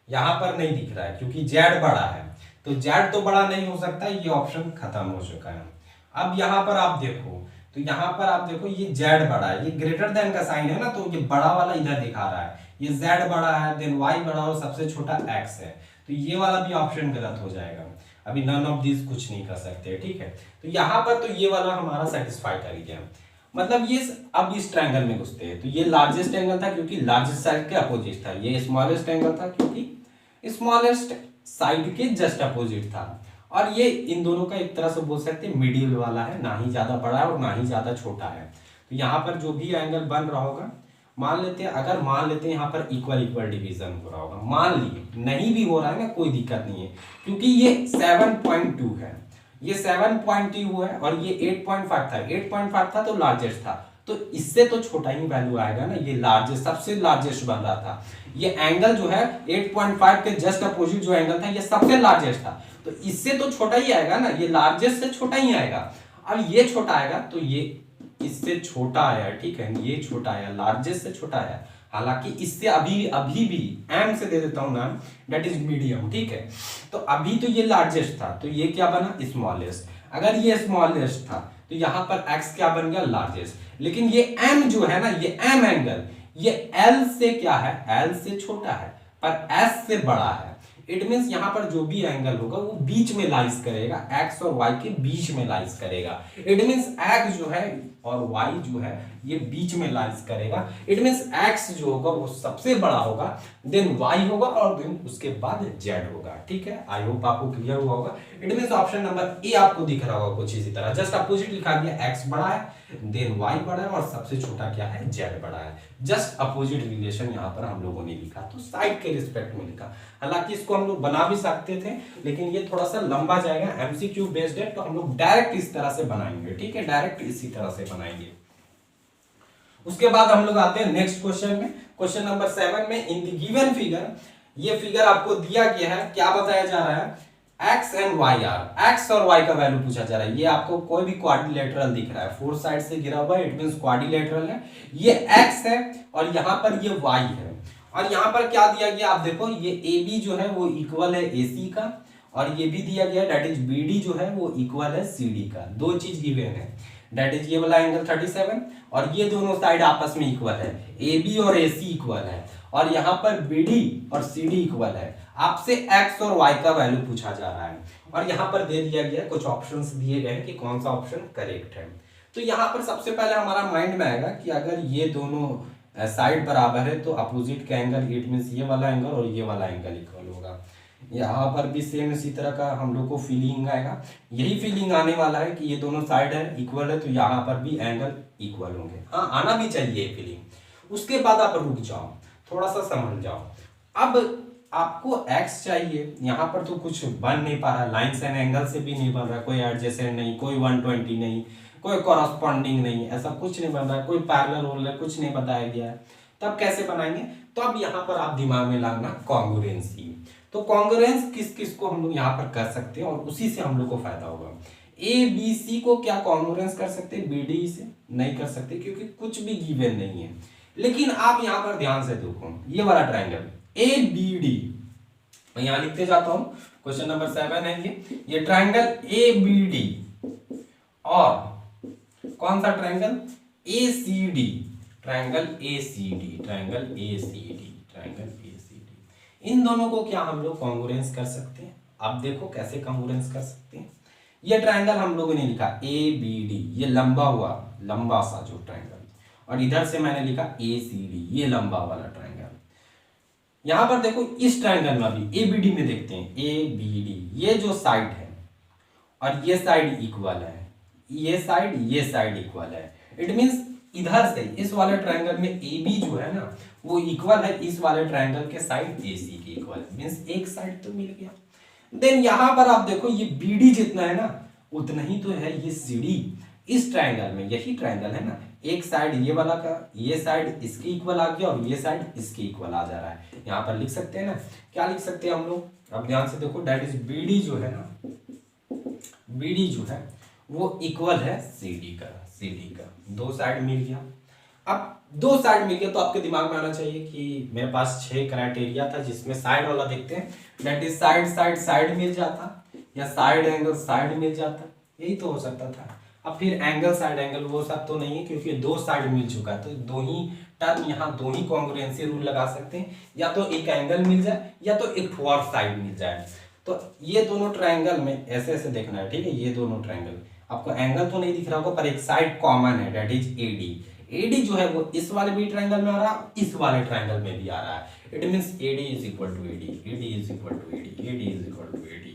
यहां पर नहीं दिख रहा है क्योंकि जेड बड़ा है, तो जेड तो बड़ा नहीं हो सकता, ये ऑप्शन खत्म हो चुका है। अब यहां पर आप देखो, तो यहां पर आप देखो ये जेड बड़ा है, ये ग्रेटर देन का साइन है ना, तो ये बड़ा वाला इधर दिखा रहा है, ये जेड बड़ा है, देन वाई बड़ा और सबसे छोटा एक्स है, तो ये वाला भी ऑप्शन गलत हो जाएगा। अभी नन ऑफ दिस कुछ नहीं कर सकते, ठीक है। तो यहाँ पर तो ये वाला हमारा सेटिस्फाई कर गया, मतलब ये अब इस ट्रायंगल में घुसते हैं। तो ये लार्जेस्ट एंगल था क्योंकि लार्जेस्ट साइड के अपोजिट था, ये स्मॉलेस्ट एंगल था क्योंकि स्मॉलेस्ट साइड के जस्ट अपोजिट था, और ये इन दोनों का एक तरह से बोल सकते हैं मिडिल वाला है, ना ही ज्यादा बड़ा है और ना ही ज्यादा छोटा है। तो यहाँ पर जो भी एंगल बन रहा होगा, मान लेते हैं, अगर मान लेते हैं यहाँ पर इक्वल इक्वल डिवीजन हो रहा होगा, मान लिए नहीं भी हो रहा है ना, कोई दिक्कत नहीं है, क्योंकि ये 7.2 है, ये 7.2 है और ये 8.5 था, 8.5 था तो लार्जेस्ट था, तो इससे तो छोटा ही वैल्यू आएगा ना, ये लार्जेस्ट, सबसे लार्जेस्ट बन रहा था। ये एंगल जो है 8.5 के जस्ट अपोजिट जो एंगल था ये सबसे लार्जेस्ट था, तो इससे तो छोटा ही आएगा ना, ये लार्जेस्ट से छोटा ही आएगा। अब ये छोटा आएगा तो ये इससे छोटा आया, ठीक है, ये छोटा आया, लार्जेस्ट से छोटा आया, हालांकि इससे अभी भी एम से दे देता हूं नाम, दैट इज मीडियम, ठीक है। तो अभी तो ये लार्जेस्ट था, तो ये क्या बना, स्मॉलेस्ट। अगर ये स्मॉलेस्ट था तो यहां पर x क्या बन गया, लार्जेस्ट। लेकिन ये m जो है ना, ये m एंगल, ये l से क्या है, l से छोटा है पर s से बड़ा है, इट मींस यहाँ पर जो भी एंगल होगा वो बीच में लाइज करेगा, एक्स और वाई के बीच में लाइज करेगा। इट मींस एक्स जो है और वाई जो है ये बीच में लाइज करेगा। इट मींस एक्स जो होगा वो सबसे बड़ा होगा, देन वाई होगा और देन उसके बाद जेड होगा। ठीक है, आई होप आपको क्लियर हुआ होगा। इट मींस ऑप्शन नंबर ए आपको दिख रहा होगा कुछ इसी तरह, जस्ट अपोजिट लिखा गया, एक्स बड़ा है देन वाई बड़ा है और सबसे छोटा क्या है, जेड बड़ा है। जस्ट अपोजिट रिलेशन यहाँ पर हम लोगों ने लिखा, तो साइड के रिस्पेक्ट में लिखा। हालांकि इसको हम लोग बना भी सकते थे लेकिन ये थोड़ा सा लंबा जाएगा, एमसीक्यू बेस्ड है, तो हम लोग डायरेक्ट इस तरह से बनाएंगे। ठीक है, डायरेक्ट इसी तरह से बनाएंगे। उसके बाद हम लोग आते हैं नेक्स्ट क्वेश्चन में। क्वेश्चन नंबर 7 में, इन द गिवन फिगर, ये फिगर आपको दिया गया है, क्या बताया जा रहा है, X and Y are, X और वाई का वैल्यू पूछा जा रहा है। ये आपको कोई भी क्वाड्रिलेटरल दिख रहा है, फोर साइड से घिरा हुआ है, इट मींस क्वाड्रिलेटरल है। ये एक्स है और यहाँ पर ये वाई है और यहाँ पर क्या दिया गया आप देखो, ये ए बी जो है वो इक्वल है ए सी का और ये भी दिया गया दैट इज बी डी जो है वो इक्वल है सी डी का। दो चीज गिवन है, दैट इज ये वाला एंगल 37 और ये दोनों साइड आपस में इक्वल है, ए बी और ए सी इक्वल है और यहाँ पर बी डी और सी डी इक्वल है। आपसे एक्स और वाई का वैल्यू पूछा जा रहा है और यहाँ पर दे दिया गया कुछ ऑप्शंस दिए गए हैं कि कौन सा ऑप्शन करेक्ट है। तो यहाँ पर सबसे पहले हमारा माइंड में आएगा कि अगर ये दोनों साइड बराबर है तो अपोजिट का एंगल, इट मींस ये वाला एंगल और ये वाला एंगल इक्वल होगा। यहाँ पर भी सेम इसी तरह का हम लोग को फीलिंग आएगा, यही फीलिंग आने वाला है कि ये दोनों साइड है इक्वल है तो यहाँ पर भी एंगल इक्वल होंगे। हाँ, आना भी चाहिए फीलिंग। उसके बाद आप रुक जाओ, थोड़ा सा समझ जाओ। अब आपको x चाहिए, यहाँ पर तो कुछ बन नहीं पा रहा, लाइन्स एंड एंगल से भी नहीं बन रहा, कोई एडजेसेंट नहीं, कोई 120 नहीं, कोई कॉरस्पॉन्डिंग नहीं, ऐसा कुछ नहीं बन रहा है, कोई पैरेलल रोल है, कुछ नहीं बताया गया है। तब कैसे बनाएंगे, तो अब यहाँ पर आप दिमाग में लाना कॉन्ग्रुएंसी। तो कॉन्ग्रुएंस किस किस को हम लोग यहाँ पर कर सकते हैं और उसी से हम लोग को फायदा होगा। ए बी सी को क्या कॉन्ग्रुएंस कर सकते हैं, बी डी से नहीं कर सकते क्योंकि कुछ भी गिवन नहीं है। लेकिन आप यहाँ पर ध्यान से देखो, ये वाला ट्राइंगल ए बी डी, मैं यहाँ लिखते जाता हूं, क्वेश्चन नंबर 7 है ये ट्राइंगल ए बी डी और कौन सा triangle, A C D, triangle A C D, triangle A C D, triangle A C D, इन दोनों को क्या हम लोग कॉन्ग्रुएंस कर सकते हैं। अब देखो कैसे कॉन्ग्रुएंस कर सकते हैं। ये ट्राइंगल हम लोगों ने लिखा ए बी डी, ये लंबा हुआ, लंबा सा जो ट्राइंगल, और इधर से मैंने लिखा ए सी डी, ये लंबा वाला ट्राइंगल। यहां पर देखो इस ट्राइंगल में भी ए बी डी में देखते हैं, ए बी डी, ये जो साइड है और ये साइड इक्वल है, ये साइड इक्वल है। इट मींस इधर से इस वाले ट्राइंगल में ए बी जो है ना वो इक्वल है इस वाले ट्राइंगल के साइड ए सी के इक्वल है, मींस एक साइड तो मिल गया। देन यहां पर आप देखो ये बी डी जितना है ना उतना ही तो है ये सी डी इस ट्राइंगल में, यही ट्राइंगल है ना, एक साइड ये वाला का, ये साइड इसके इक्वल आ गया और ये साइड इसके इक्वल आ जा रहा है। यहाँ पर लिख सकते हैं ना, क्या लिख सकते हैं हम लोग, अब ध्यान से देखो, दैट इज बीडी जो है ना, बीडी जो है वो इक्वल है सीडी का, दो साइड मिल गया। अब दो साइड मिल गया तो आपके दिमाग में आना चाहिए कि मेरे पास 6 क्राइटेरिया था जिसमें साइड वाला देखते हैं, दैट इज साइड मिल जाता या साइड एंगल साइड मिल जाता, यही तो हो सकता था। अब फिर एंगल साइड एंगल वो सब तो नहीं है क्योंकि दो साइड मिल चुका है, तो दो ही टर्म यहाँ दो ही कॉन्ग्रुएंसी रूल लगा सकते हैं, या तो एक एंगल मिल जाए या तो एक और साइड मिल जाए। तो ये दोनों ट्राइंगल में ऐसे ऐसे देखना है, ठीक है, ये दोनों ट्राइंगल आपको एंगल तो नहीं दिख रहा होगा पर एक साइड कॉमन है, दैट इज एडी। एडी जो है वो इस वाले भी ट्राइंगल में आ रहा है, इस वाले ट्राइंगल में भी आ रहा है। It means AD is equal to AD, AD is equal to AD, AD is equal to AD,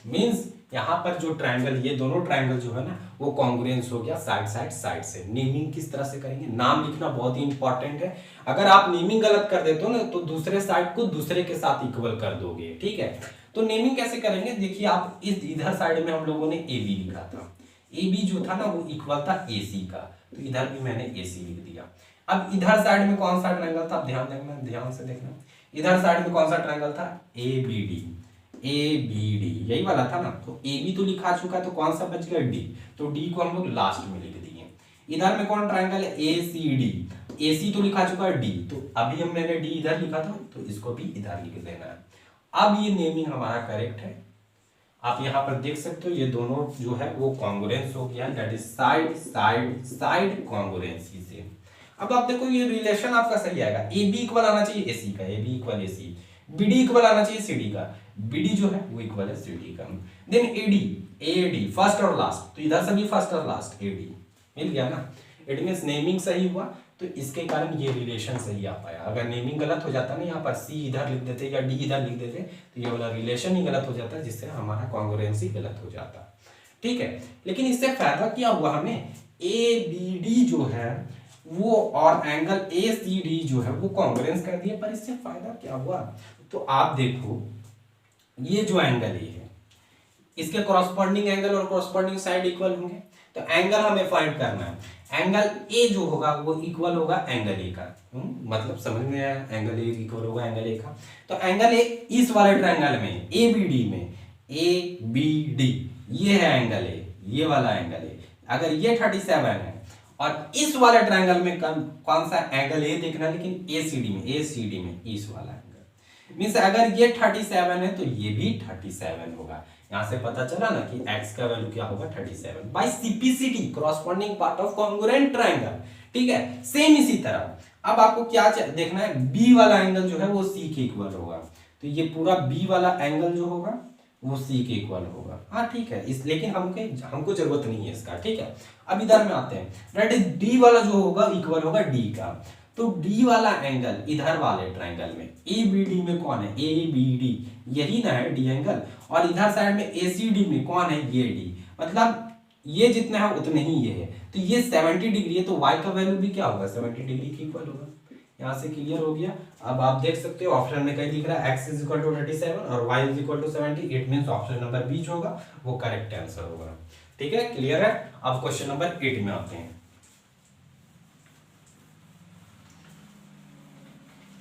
means यहाँ पर जो ट्राइंगल, ये दोनों ट्राइंगल जो है ना वो कॉन्ग्रुएंस हो गया साइड से। नेमिंग किस तरह से करेंगे, नाम लिखना बहुत ही इंपॉर्टेंट है। अगर आप नेमिंग गलत कर देते हो ना तो दूसरे साइड को दूसरे के साथ इक्वल कर दोगे, ठीक है। तो नेमिंग कैसे करेंगे, देखिए आप इस इधर साइड में हम लोगों ने ए बी लिखा था, ए बी जो था ना वो इक्वल था ए सी का, तो इधर भी मैंने ए सी लिख दिया। अब इधर साइड में कौन सा ट्राइंगल था, ध्यान से देखना, इधर साइड में कौन सा ट्राइंगल था, ए बी डी, यही वाला था ना, तो ए बी तो लिखा चुका है तो कौन सा बच गया, डी, तो डी को हम लोग लास्ट में लिख दिए। इधर में कौन ट्राइंगल है, ए सी डी, ए सी तो लिखा चुका है डी, तो अभी हम मैंने डी इधर लिखा था तो इसको भी इधर लिख देना है। अब ये नेमिंग हमारा करेक्ट है, आप यहाँ पर देख सकते हो ये दोनों जो है वो कॉन्ग्रुएंस हो गया, दैट इज साइड कॉन्ग्रुएंसी से। अब आप देखो ये रिलेशन आपका सही आएगा, ए बी इक्वल आना चाहिए ए सी का, A B equal A C, BD equal आना चाहिए सीडी का, बीडी जो है वो इक्वल है सीडी का। देन एडी, एडी फर्स्ट और लास्ट, तो इधर से भी फर्स्ट और लास्ट एडी मिल गया ना। इट मींस नेमिंग सही हुआ तो इसके कारण ये रिलेशन सही आ पाया। अगर नेमिंग गलत हो जाता ना, यहाँ पर सी इधर लिख देते या डी इधर लिख देते तो ये वाला रिलेशन ही गलत हो जाता, जिससे हमारा कॉन्ग्रुएंसी गलत हो जाता। ठीक है, लेकिन इससे फायदा क्या हुआ हमें, ए बी डी जो है वो और एंगल ए सी डी जो है वो कॉन्ग्रुएंस कर दिया। पर इससे फायदा क्या हुआ, तो आप देखो ये जो एंगल ए है इसके कॉरस्पॉन्डिंग एंगल और कॉरस्पॉन्डिंग साइड इक्वल होंगे, तो एंगल हमें फाइंड करना है। एंगल ए जो होगा वो इक्वल होगा एंगल ए का, मतलब समझ में आया, एंगल ए इक्वल होगा एंगल ए का। तो एंगल ए इस वाले ट्रायंगल में ए बी डी में, ए बी डी ये है एंगल ए, ये वाला एंगल ए। अगर ये 37 है और इस वाले ट्रायंगल में कौन सा एंगल ए देखना है, लेकिन ए सी डी में इस वाला एंगल, मींस अगर ये 37 है तो ये भी 37 होगा। यहां से पता चला ना कि x का वैल्यू क्या होगा 37 by CPCT, corresponding part of congruent triangle. ठीक है, सेम इसी तरह अब आपको क्या देखना है, b वाला एंगल जो है वो c के इक्वल होगा, तो ये पूरा b वाला एंगल जो होगा वो c के इक्वल होगा। हाँ ठीक है, इस लेकिन हमको जरूरत नहीं है इसका। ठीक है, अब इधर में आते हैं, दैट इज d वाला जो होगा इक्वल होगा d का। तो d वाला एंगल इधर वाले ट्रायंगल में ABD में कौन है, ABD यही ना है d एंगल, और इधर साइड में ACD में कौन है, ये d, मतलब ये जितना है उतने ही ये है। तो ये 70 डिग्री है, तो y का वैल्यू भी क्या होगा 70 डिग्री के इक्वल होगा। यहाँ से क्लियर हो गया। अब आप देख सकते हो ऑप्शन में कहीं दिख रहा है x इज इक्वल टू 37 और y is equal to 70, it means option number B जो होगा वो करेक्ट आंसर होगा। ठीक है, क्लियर है। अब क्वेश्चन नंबर 8 में आते हैं।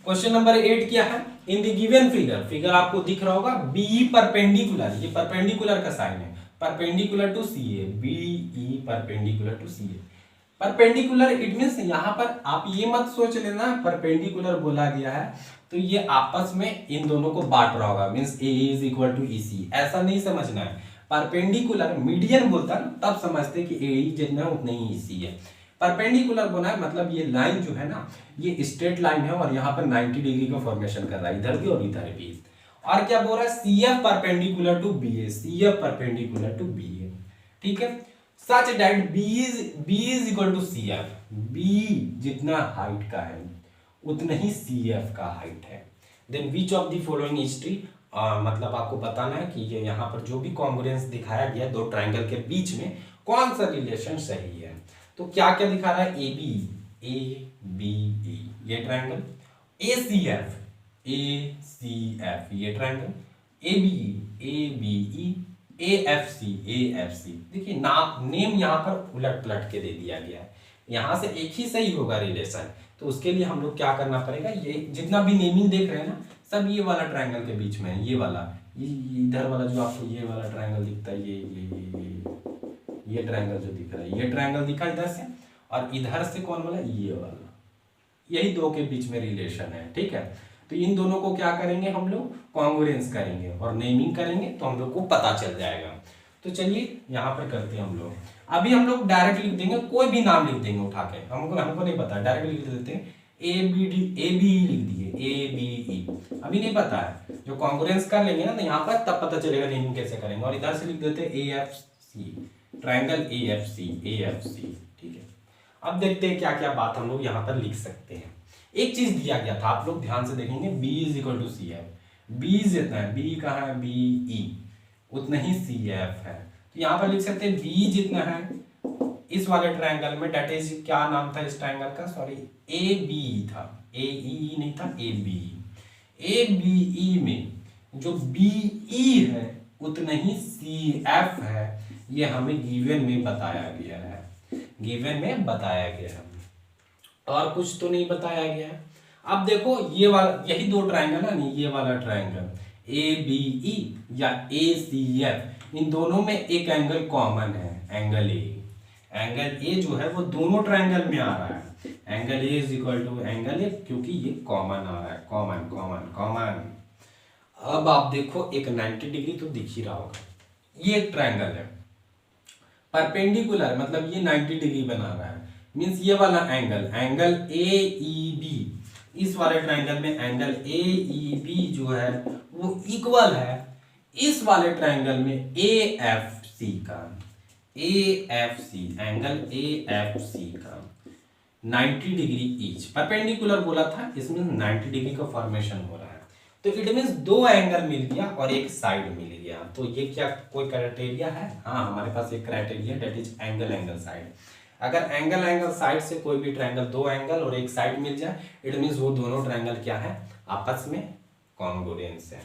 क्वेश्चन नंबर 8 क्या है, इन द गिवन फिगर आपको दिख रहा होगा BE परपेंडिकुलर, ये परपेंडिकुलर का साइन है, perpendicular to CA, BE perpendicular to CA। Perpendicular it means यहां पर आप ये मत सोच लेना परपेंडिकुलर बोला गया है तो ये आपस में इन दोनों को बांट रहा होगा, means AE is equal to EC, ऐसा नहीं समझना है। परपेंडिकुलर मीडियन बोलता है तब समझते कि AE जितना है उतना ही EC है। परपेंडिकुलर बोला है मतलब ये लाइन जो है ना ये स्ट्रेट लाइन है और यहाँ पर 90 डिग्री का फॉर्मेशन कर रहा है, इधर भी और इधर भी। और क्या बोल रहा है, CF perpendicular to BA, CF perpendicular to BA। ठीक है, such that B is equal to CF, B जितना हाइट का है उतना ही CF का हाइट है। Then which of the following history, मतलब आपको बताना है कि ये यहाँ पर जो भी कॉन्ग्रुएंस दिखाया गया दो ट्रायंगल के बीच में कौन सा रिलेशन सही है। तो क्या क्या दिखा रहा है, ABE ये ट्रायंगल, ACF ये ट्रायंगल, ABE AFC। देखिए नेम यहाँ पर उलट पलट के दे दिया गया है, यहाँ से एक ही सही होगा रिलेशन। तो उसके लिए हम लोग क्या करना पड़ेगा, ये जितना भी नेमिंग देख रहे हैं ना सब ये वाला ट्रायंगल के बीच में है, ये वाला ये इधर वाला जो आपको ये वाला ट्रायंगल दिखता है, ये ट्रायंगल जो दिख रहा है, ये ट्रायंगल दिखा इधर से, और इधर से कौन वाला, ये वाला, यही दो के बीच में रिलेशन है। ठीक है, तो इन दोनों को क्या करेंगे हम लोग, कॉन्ग्रुएंस करेंगे और नेमिंग करेंगे तो हम लोग को पता चल जाएगा। तो चलिए यहाँ पर करते हैं हम लोग, अभी हम लोग डायरेक्ट लिख देंगे, कोई भी नाम लिख देंगे उठा के, हमको नहीं पता, डायरेक्ट लिख देते हैं ABE लिख दिए, ABE अभी नहीं पता है, जो कॉन्ग्रुएंस कर लेंगे ना तो यहाँ पर तब पता चलेगा नेमिंग कैसे करेंगे। और इधर से लिख देते हैं AFC, ट्रायंगल AFC। ठीक है, अब देखते हैं क्या क्या बात हम लोग यहाँ पर लिख सकते हैं। एक चीज दिया गया था, आप लोग ध्यान से देखेंगे, B is equal to CF, B जितना है, B कहाँ है, BE उतना ही CF है। तो यहाँ पर लिख सकते हैं B जितना है इस वाले ट्रायंगल में, डेट इज क्या नाम था इस ट्रायंगल का, सॉरी ABE था, AEE नहीं था, ABE में जो BE है उतना ही CF है, ये हमें गिवन में बताया गया है, और कुछ तो नहीं बताया गया है। अब देखो ये वाला यही दो ट्रायंगल है नहीं, ये वाला ट्रायंगल ABE या ACF, इन दोनों में एक एंगल कॉमन है, एंगल A जो है वो दोनों ट्रायंगल में आ रहा है, angle A is equal to angle A, क्योंकि ये कॉमन आ रहा है, कॉमन। अब आप देखो एक 90 डिग्री तो दिख ही रहा होगा, ये एक ट्रायंगल है परपेंडिकुलर, मतलब ये 90 डिग्री बना रहा है, मींस ये वाला एंगल AEB इस वाले ट्रायंगल में एंगल ए ई बी जो है वो इक्वल है इस वाले ट्रायंगल में ए एफ सी का, A F C angle A F C का 90 डिग्री ईच। परपेंडिकुलर बोला था, इसमें 90 डिग्री का फॉर्मेशन हो रहा है, तो इट मींस दो एंगल मिल गया और एक साइड मिल गया। तो ये क्या कोई क्राइटेरिया है? हाँ, हमारे पास एक criteria that is angle angle side. अगर एंगल एंगल साइड से कोई भी ट्रायंगल, दो एंगल और एक साइड मिल जाए, इट मींस वो दोनों ट्रायंगल क्या है? आपस में कॉन्ग्रुएंस है।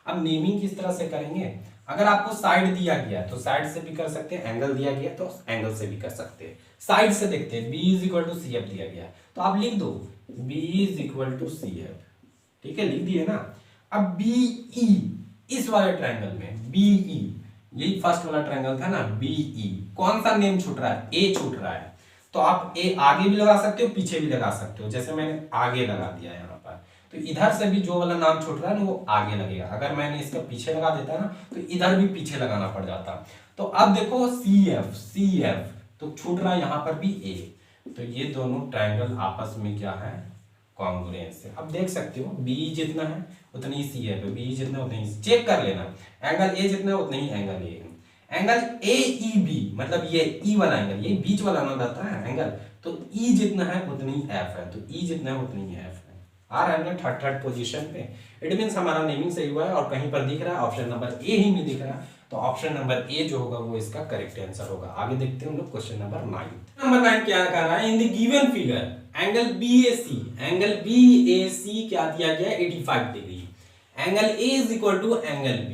अब नेमिंग किस तरह से करेंगे? अगर आपको साइड दिया गया तो साइड से भी कर सकते हैं, एंगल दिया गया तो एंगल से भी कर सकते हैं। साइड से देखते हैं, b is equal to C F दिया गया तो आप लिख दो b is equal to C F, ठीक है, लिख दिए ना। अब बी ई, इस वाले ट्रायंगल में बी ई, यही फर्स्ट वाला ट्रायंगल था ना, बी ई, कौन सा नेम छूट रहा है? ए छूट रहा है। तो आप ए आगे भी लगा सकते हो, पीछे भी लगा सकते हो, जैसे मैंने आगे लगा दिया यहाँ पर, तो इधर से भी जो वाला नाम छूट रहा है ना वो आगे लगेगा। अगर मैंने इसका पीछे लगा देता ना तो इधर भी पीछे लगाना पड़ जाता। तो अब देखो सी एफ तो छूट रहा है यहाँ पर भी ए, तो ये दोनों ट्रायंगल आपस में क्या है? कॉन्ग्रुएंस है। अब देख सकते हो बी जितना है उतना ही सी एफ है, बी जितना उतना ही, चेक कर लेना, एंगल ए जितना है उतना ही एंगल ए है। एंगल ए ई बी मतलब ये ई वाला एंगल, ये बीच वाला ना रहता है एंगल, तो ई जितना है उतना ही एफ है, तो ई जितना है उतना ही एफ है। आ रहा है ना थर्ड पोजीशन पे। इट मींस हमारा नेमिंग सही हुआ है और कहीं पर दिख रहा है ऑप्शन नंबर ए ही में दिख रहा है, तो ऑप्शन नंबर ए जो होगा वो इसका करेक्ट आंसर होगा। आगे देखते हैं हम लोग क्वेश्चन नंबर 9। नंबर 9 क्या कर रहा है? In the given figure angle BAC क्या दिया गया? 85 डिग्री। Angle A is equal to angle B,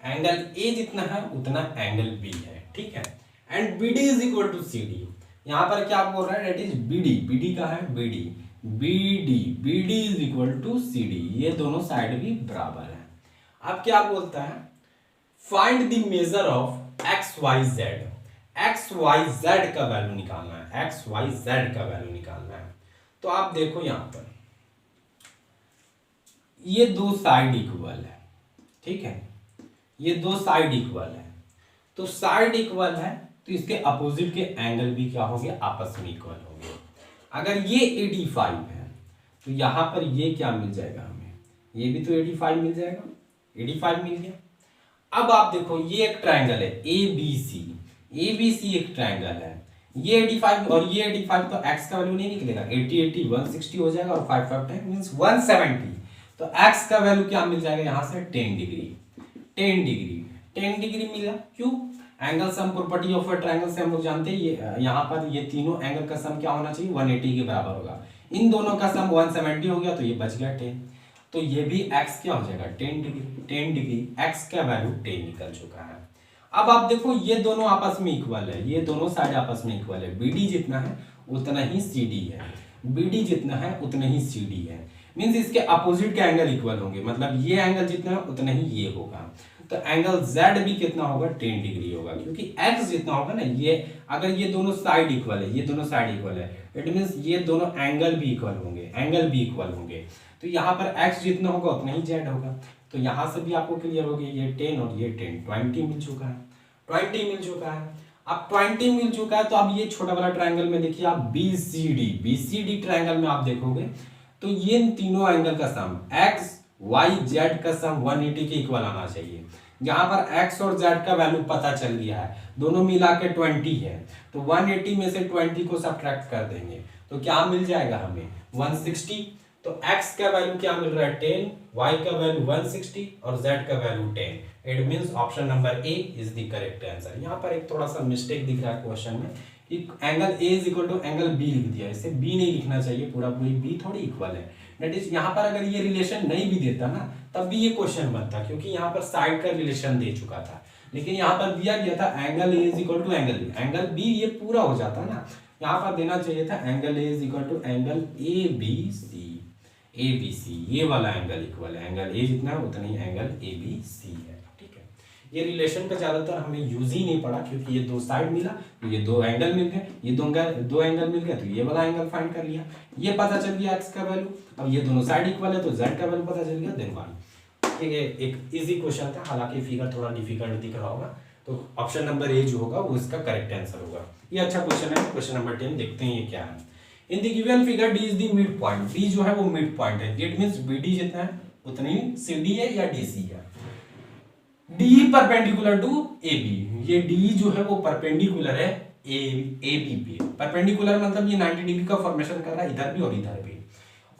angle A जितना है उतना एंगल B है, ठीक है। And BD is equal to CD। यहाँ पर क्या बोल रहा है? दैट इज BD का है BD is equal to CD, ये दोनों साइड भी बराबर है। अब क्या बोलता है? Find the measure of XYZ का वैल्यू निकालना है, XYZ का वैल्यू निकालना है। तो आप देखो यहां पर ये दो साइड इक्वल है, ठीक है, ये दो साइड इक्वल है, तो साइड इक्वल है तो इसके अपोजिट के एंगल भी क्या होंगे? आपस में इक्वल होंगे। अगर ये 85 है तो यहां पर ये क्या मिल जाएगा हमें? ये भी तो 85 मिल जाएगा, 85 मिल गया। अब आप देखो ये एक ट्रायंगल है ABC एक ट्रायंगल है, ये 85 और ये 85, तो x का वैल्यू नहीं निकलेगा, 80 160 हो जाएगा और 5 5 10 मींस 170, तो x का वैल्यू क्या मिल जाएगा यहाँ से? 10 डिग्री मिला। क्यों? Angle sum property of a triangle से हम लोग जानते हैं, ये यहाँ पर ये तीनों एंगल का सम क्या होना चाहिए? 180 के बराबर होगा। इन दोनों का सम 170 हो गया तो ये बच गया 10, तो ये भी x क्या हो जाएगा? 10 डिग्री, x का वैल्यू 10 निकल चुका है। अब आप देखो ये दोनों आपस में इक्वल है, ये दोनों साइड आपस में इक्वल है, BD जितना है उतना ही CD है, BD जितना है उतना ही CD है, मींस इसके अपोजिट के एंगल इक्वल होंगे, मतलब ये एंगल जितना है उतना ही ये होगा। तो एंगल Z भी कितना होगा? 10 डिग्री होगा, क्योंकि x जितना होगा ना, ये अगर ये दोनों साइड इक्वल है, ये दोनों साइड इक्वल है, इट मींस ये दोनों एंगल भी इक्वल होंगे, तो यहाँ पर x जितना होगा उतना ही z होगा। तो यहाँ से भी आपको क्लियर हो गया, ये 10 और ये 10, 20 मिल चुका है, 20 मिल चुका है। अब 20 मिल चुका है तो अब ये छोटा वाला ट्रायंगल में देखिए आप BCD ट्रायंगल में आप देखोगे तो ये तीनों एंगल का सम XYZ का सम 180 के इक्वल आना चाहिए। यहाँ पर x और z का वैल्यू पता चल गया है, दोनों मिला के 20 है, तो 180 में से 20 को सब्ट्रैक्ट कर देंगे तो क्या मिल जाएगा हमें? 160। तो x का वैल्यू क्या मिल रहा है? 10, y का वैल्यू 160 और z का value 10। It means option number A is the correct answer. यहाँ पर एक थोड़ा सा मिस्टेक दिख रहा है क्वेश्चन में, angle A is equal to angle B लिख दिया, इसे B नहीं लिखना चाहिए, पूरा पूरी B थोड़ी इक्वल है। दैट इज यहाँ पर अगर ये रिलेशन नहीं भी देता ना तब भी ये क्वेश्चन बनता, क्योंकि यहाँ पर साइड का रिलेशन दे चुका था, लेकिन यहाँ पर दिया गया था angle A is equal to angle B, ये पूरा हो जाता ना। यहाँ पर देना चाहिए था angle A is equal to angle ABC, ये वाला एंगल इक्वल है, एंगल A जितना है उतना ही एंगल ABC है, ठीक है। ये रिलेशन का ज्यादातर हमें यूज ही नहीं पड़ा, क्योंकि ये दो साइड मिला तो ये दो एंगल मिल गए, ये दो एंगल मिल गए तो ये वाला एंगल फाइंड कर लिया, ये पता चल गया x का वैल्यू। अब ये दोनों साइड इक्वल है तो z का वैल्यू पता चल गया, देन 1। ये एक इजी क्वेश्चन था, हालांकि फिगर थोड़ा डिफिकल्ट दिख रहा होगा, तो ऑप्शन नंबर ए जो होगा वो इसका करेक्ट आंसर होगा। ये अच्छा क्वेश्चन है। क्वेश्चन नंबर 10 देखते हैं ये क्या है। In the given figure D is the mid point, D जो है वो मिड पॉइंट है, इट मींस बीडी जितना है उतनी सीडी है या डीसी है। डी परपेंडिकुलर टू AB, ये डी जो है वो परपेंडिकुलर है AB पे। परपेंडिकुलर मतलब ये 90 डिग्री का फॉर्मेशन कर रहा है इधर भी और इधर भी।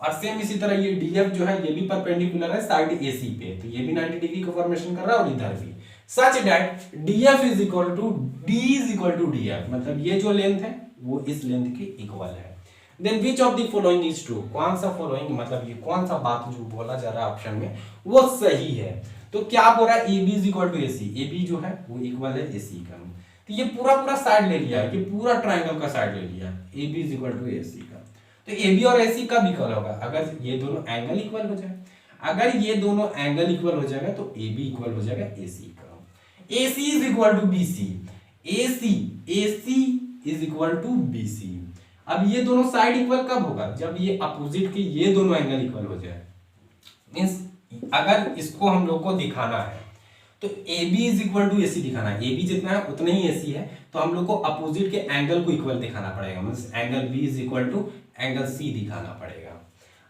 और सेम इसी तरह ये DF जो है ये भी परपेंडिकुलर है साइड AC पे, तो ये भी 90 डिग्री का फॉर्मेशन कर रहा है और इधर भी। Such that DF is equal to D is equal to DF, मतलब ये जो लेंथ है वो इस लेंथ के इक्वल है। Then which of the following is true, कौन सा फॉलोइंग मतलब ये कौन सा बात जो बोला जा रहा है ऑप्शन में वो सही है। तो क्या बोल रहा है AB is equal to AC, AB जो है वो इक्वल है AC का। तो ये पूरा साइड ले लिया, ये पूरा ट्राइंगल का साइड ले लिया, AB is equal to AC का। तो AB और AC कब इक्वल होगा, अगर ये दोनों एंगल इक्वल हो जाए। अगर ये दोनों एंगल इक्वल हो जाएगा तो AB इक्वल हो जाएगा AC का। AC is equal to BC, AC is equal to BC। अब ये दोनों साइड इक्वल कब होगा, जब ये अपोजिट के ये दोनों एंगल इक्वल हो जाए। मींस अगर इसको हम लोग को दिखाना है तो AB is equal to AC दिखाना है, AB जितना है उतना ही AC है, तो हम लोग को अपोजिट के एंगल को इक्वल दिखाना पड़ेगा। Means angle B is equal to angle C दिखाना पड़ेगा।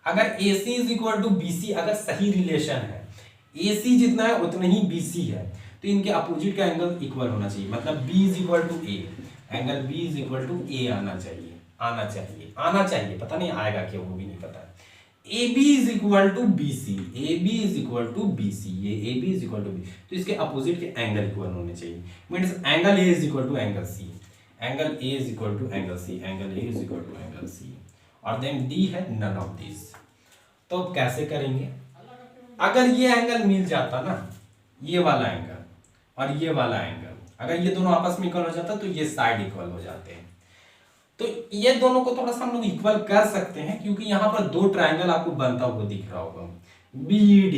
अगर AC is equal to BC अगर सही रिलेशन है, AC जितना है उतना ही BC है, तो इनके अपोजिट का एंगल इक्वल होना चाहिए, मतलब B is equal to A, angle B is equal to A आना चाहिए, पता नहीं आएगा क्या वो भी नहीं पता। AB is equal to BC, AB is equal to BC, ये AB is equal to B, तो इसके अपोजिट के एंगल इक्वल होने चाहिए। Means angle A is equal to angle C, angle A is equal to angle C, angle A is equal to angle C, और देन D है नन ऑफ दिस। तो कैसे करेंगे, अगर ये एंगल मिल जाता ना, ये वाला एंगल और ये वाला एंगल, अगर ये दोनों आपस में इक्वल हो जाता तो ये साइड इक्वल हो जाते हैं। तो ये दोनों को थोड़ा सा हम लोग इक्वल कर सकते हैं, क्योंकि यहाँ पर दो ट्रायंगल आपको बनता हुआ दिख रहा होगा BED,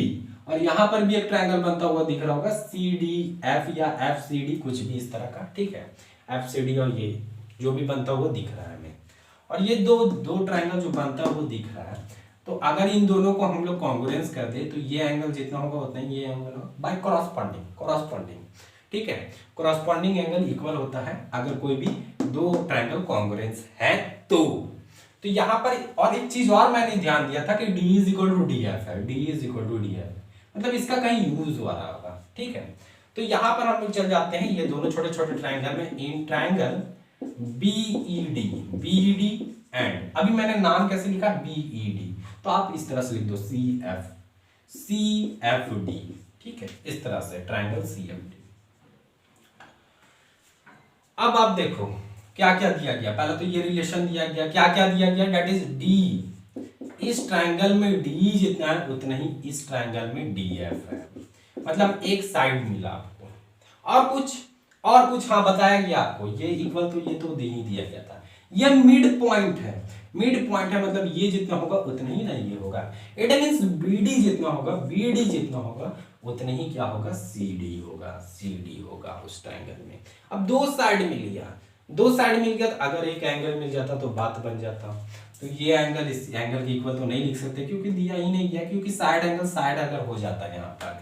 और यहाँ पर भी एक ट्रायंगल बनता हुआ दिख रहा होगा CDF या FCD, कुछ भी इस तरह का, ठीक है, FCD, और ये जो भी बनता हुआ दिख रहा है हमें, और ये दो ट्रायंगल जो बनता हुआ दिख रहा है, तो अगर इन दोनों को हम लोग कॉन्ग्रुएंस कर दे तो ये एंगल जितना होगा उतना ही ये एंगल होगा बाय कॉरस्पॉन्डिंग, ठीक है। कॉरस्पॉन्डिंग एंगल इक्वल होता है अगर कोई भी दो ट्रायंगल कॉन्ग्रुएंस है तो यहाँ पर और एक चीज और मैंने ध्यान दिया था कि D is equal to DF है, D is equal to DF, मतलब इसका कहीं यूज हो रहा होगा, ठीक है। तो यहाँ पर हम लोग चल जाते हैं ये दोनों छोटे छोटे ट्रायंगल में, इन ट्रायंगल BED एंड, अभी मैंने नाम कैसे लिखा BED, तो आप इस तरह से लिख दो CFD, ठीक है, इस तरह से ट्रायंगल CFD। अब आप देखो क्या क्या दिया गया, पहले तो ये रिलेशन दिया गया, क्या क्या दिया गया, डेट इज D, इस ट्रायंगल में D जितना है उतना ही इस ट्रायंगल में DF है, मतलब एक साइड मिला आपको, और कुछ हाँ बताया गया आपको, ये इक्वल तो ये तो दे ही दिया गया था, ये मिड पॉइंट है, मतलब ये जितना होगा उतना ही ना ये होगा, इट मींस BD जितना होगा उतने ही क्या होगा CD होगा उस ट्रायंगल में। अब दो साइड मिल गया तो अगर एक एंगल मिल जाता तो बात बन जाता, तो ये एंगल इस एंगल के इक्वल तो नहीं लिख सकते क्योंकि दिया ही नहीं गया, क्योंकि साइड अगर हो जाता है यहाँ पर।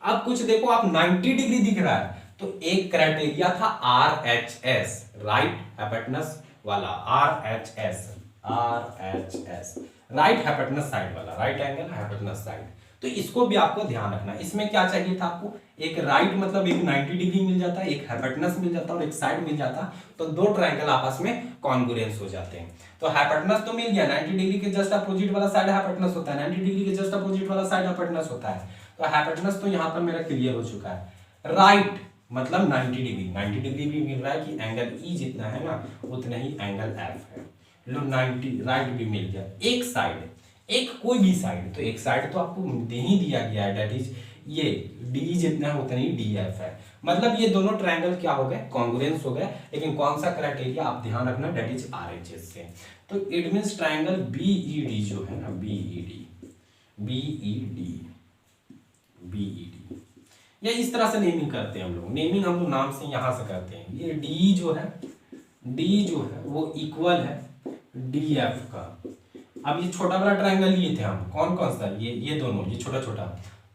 अब कुछ देखो, आप 90 डिग्री दिख रहा है तो एक क्राइटेरिया था RHS, राइट हैपेटनस वाला, RHS राइट हैपेटनस साइड वाला, राइट एंगल हैपेटनस साइड, तो इसको भी आपको ध्यान रखना। इसमें क्या चाहिए था आपको, एक राइट मतलब एक 90 डिग्री मिल जाता, एक हैपेटनस मिल जाता और एक साइड मिल जाता, तो दो ट्रायंगल आपस में कॉन्ग्रुएंस हो जाते हैं। तो हैपेटनस तो मिल गया, 90 डिग्री के जस्ट अपोजिट वाला साइड हैपेटनस होता है, 90 डिग्री के जस्ट अपोजिट वाला साइड हैपेटनस होता है, तो हैपेटनस तो यहाँ पर मेरा क्लियर हो चुका है। राइट मतलब 90 डिग्री भी मिल रहा है कि एंगल E जितना है ना उतना ही एंगल F है, लो 90 राइट भी मिल गया, एक साइड, एक कोई भी साइड, तो एक साइड तो आपको दे ही दिया गया है, दैट इज ये D जितना है उतना ही DF है, मतलब ये दोनों ट्रायंगल क्या हो गए, कॉन्ग्रुएंस हो गए। लेकिन कौन सा क्राइटेरिया आप ध्यान रखना, दैट इज RHS से। तो इट मींस ट्रायंगल BED जो है ना, BED या इस तरह से नेमिंग करते हैं हम लोग, नाम से यहां से करते हैं। ये D जो है वो इक्वल है DF का। अब ये छोटा वाला ट्रायंगल लिए थे हम, कौन सा, ये दोनों, ये छोटा,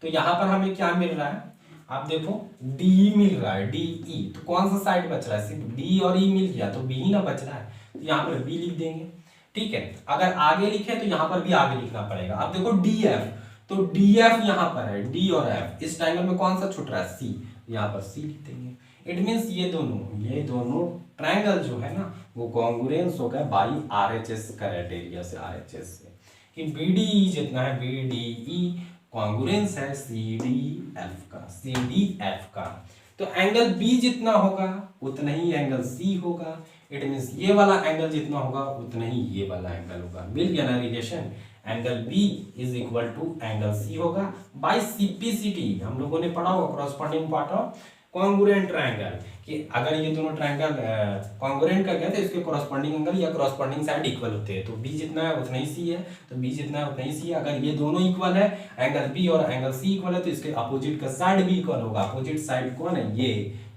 तो यहाँ पर हमें क्या मिल रहा है, आप देखो D मिल रहा है, DE, तो कौन सा साइड बच रहा है, सिर्फ D और E मिल गया तो B ही ना बच रहा है, तो यहाँ पर B लिख देंगे, ठीक है। अगर आगे लिखे तो यहाँ पर भी आगे लिखना पड़ेगा। अब देखो डी एफ, तो डी एफ यहाँ पर है, डी और एफ इस ट्रायंगल में कौन सा छूट रहा है, सी, यहाँ पर सी लिख देंगे। इट मीन्स ये दोनों ट्रायंगल जो है ना वो कॉन्ग्रुएंस हो गए बाई आरएचएस क्राइटेरिया से, आरएचएस से कि बीडीई जितना है, बीडीई कॉन्ग्रुएंस है सीडीएफ का, सीडीएफ का। तो एंगल बी जितना होगा उतना ही एंगल सी होगा। इट मीन्स ये वाला एंगल जितना होगा उतना ही ये वाला एंगल होगा। मिल गया ना relation, angle B is equal to angle C होगा बाई सीपीसीटी। हम लोगों ने पढ़ा होगा corresponding part of congruent triangle कि अगर ये दोनों ट्रायंगल कॉन्ग्रुएंट का क्या था, इसके कॉरस्पॉन्डिंग एंगल या कॉरस्पॉन्डिंग साइड इक्वल होते हैं। तो बी जितना है उतना ही सी है, तो बी जितना है उतना ही सी है। अगर ये दोनों इक्वल है, एंगल बी और एंगल सी इक्वल है, तो इसके अपोजिट का साइड भी इक्वल होगा। अपोजिट साइड कौन है, ये,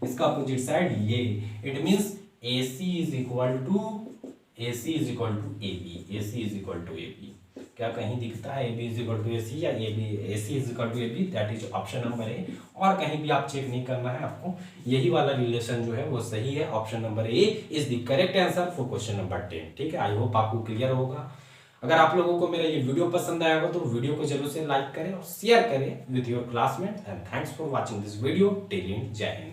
इसका अपोजिट साइड ये। It means AC is equal to AB, AC is equal to AB। क्या कहीं दिखता है AB is equal to AC या AC is equal to AB? That is option number A. और कहीं भी आप चेक नहीं करना है आपको, यही वाला रिलेशन जो है वो सही है। Option number A is the correct answer for question number 10। ठीक है, आई होप आपको क्लियर होगा। अगर आप लोगों को मेरा ये वीडियो पसंद आया होगा तो वीडियो को जरूर से लाइक करें और शेयर करें with your classmate. And thanks for watching this video. Till then, जय हिंद।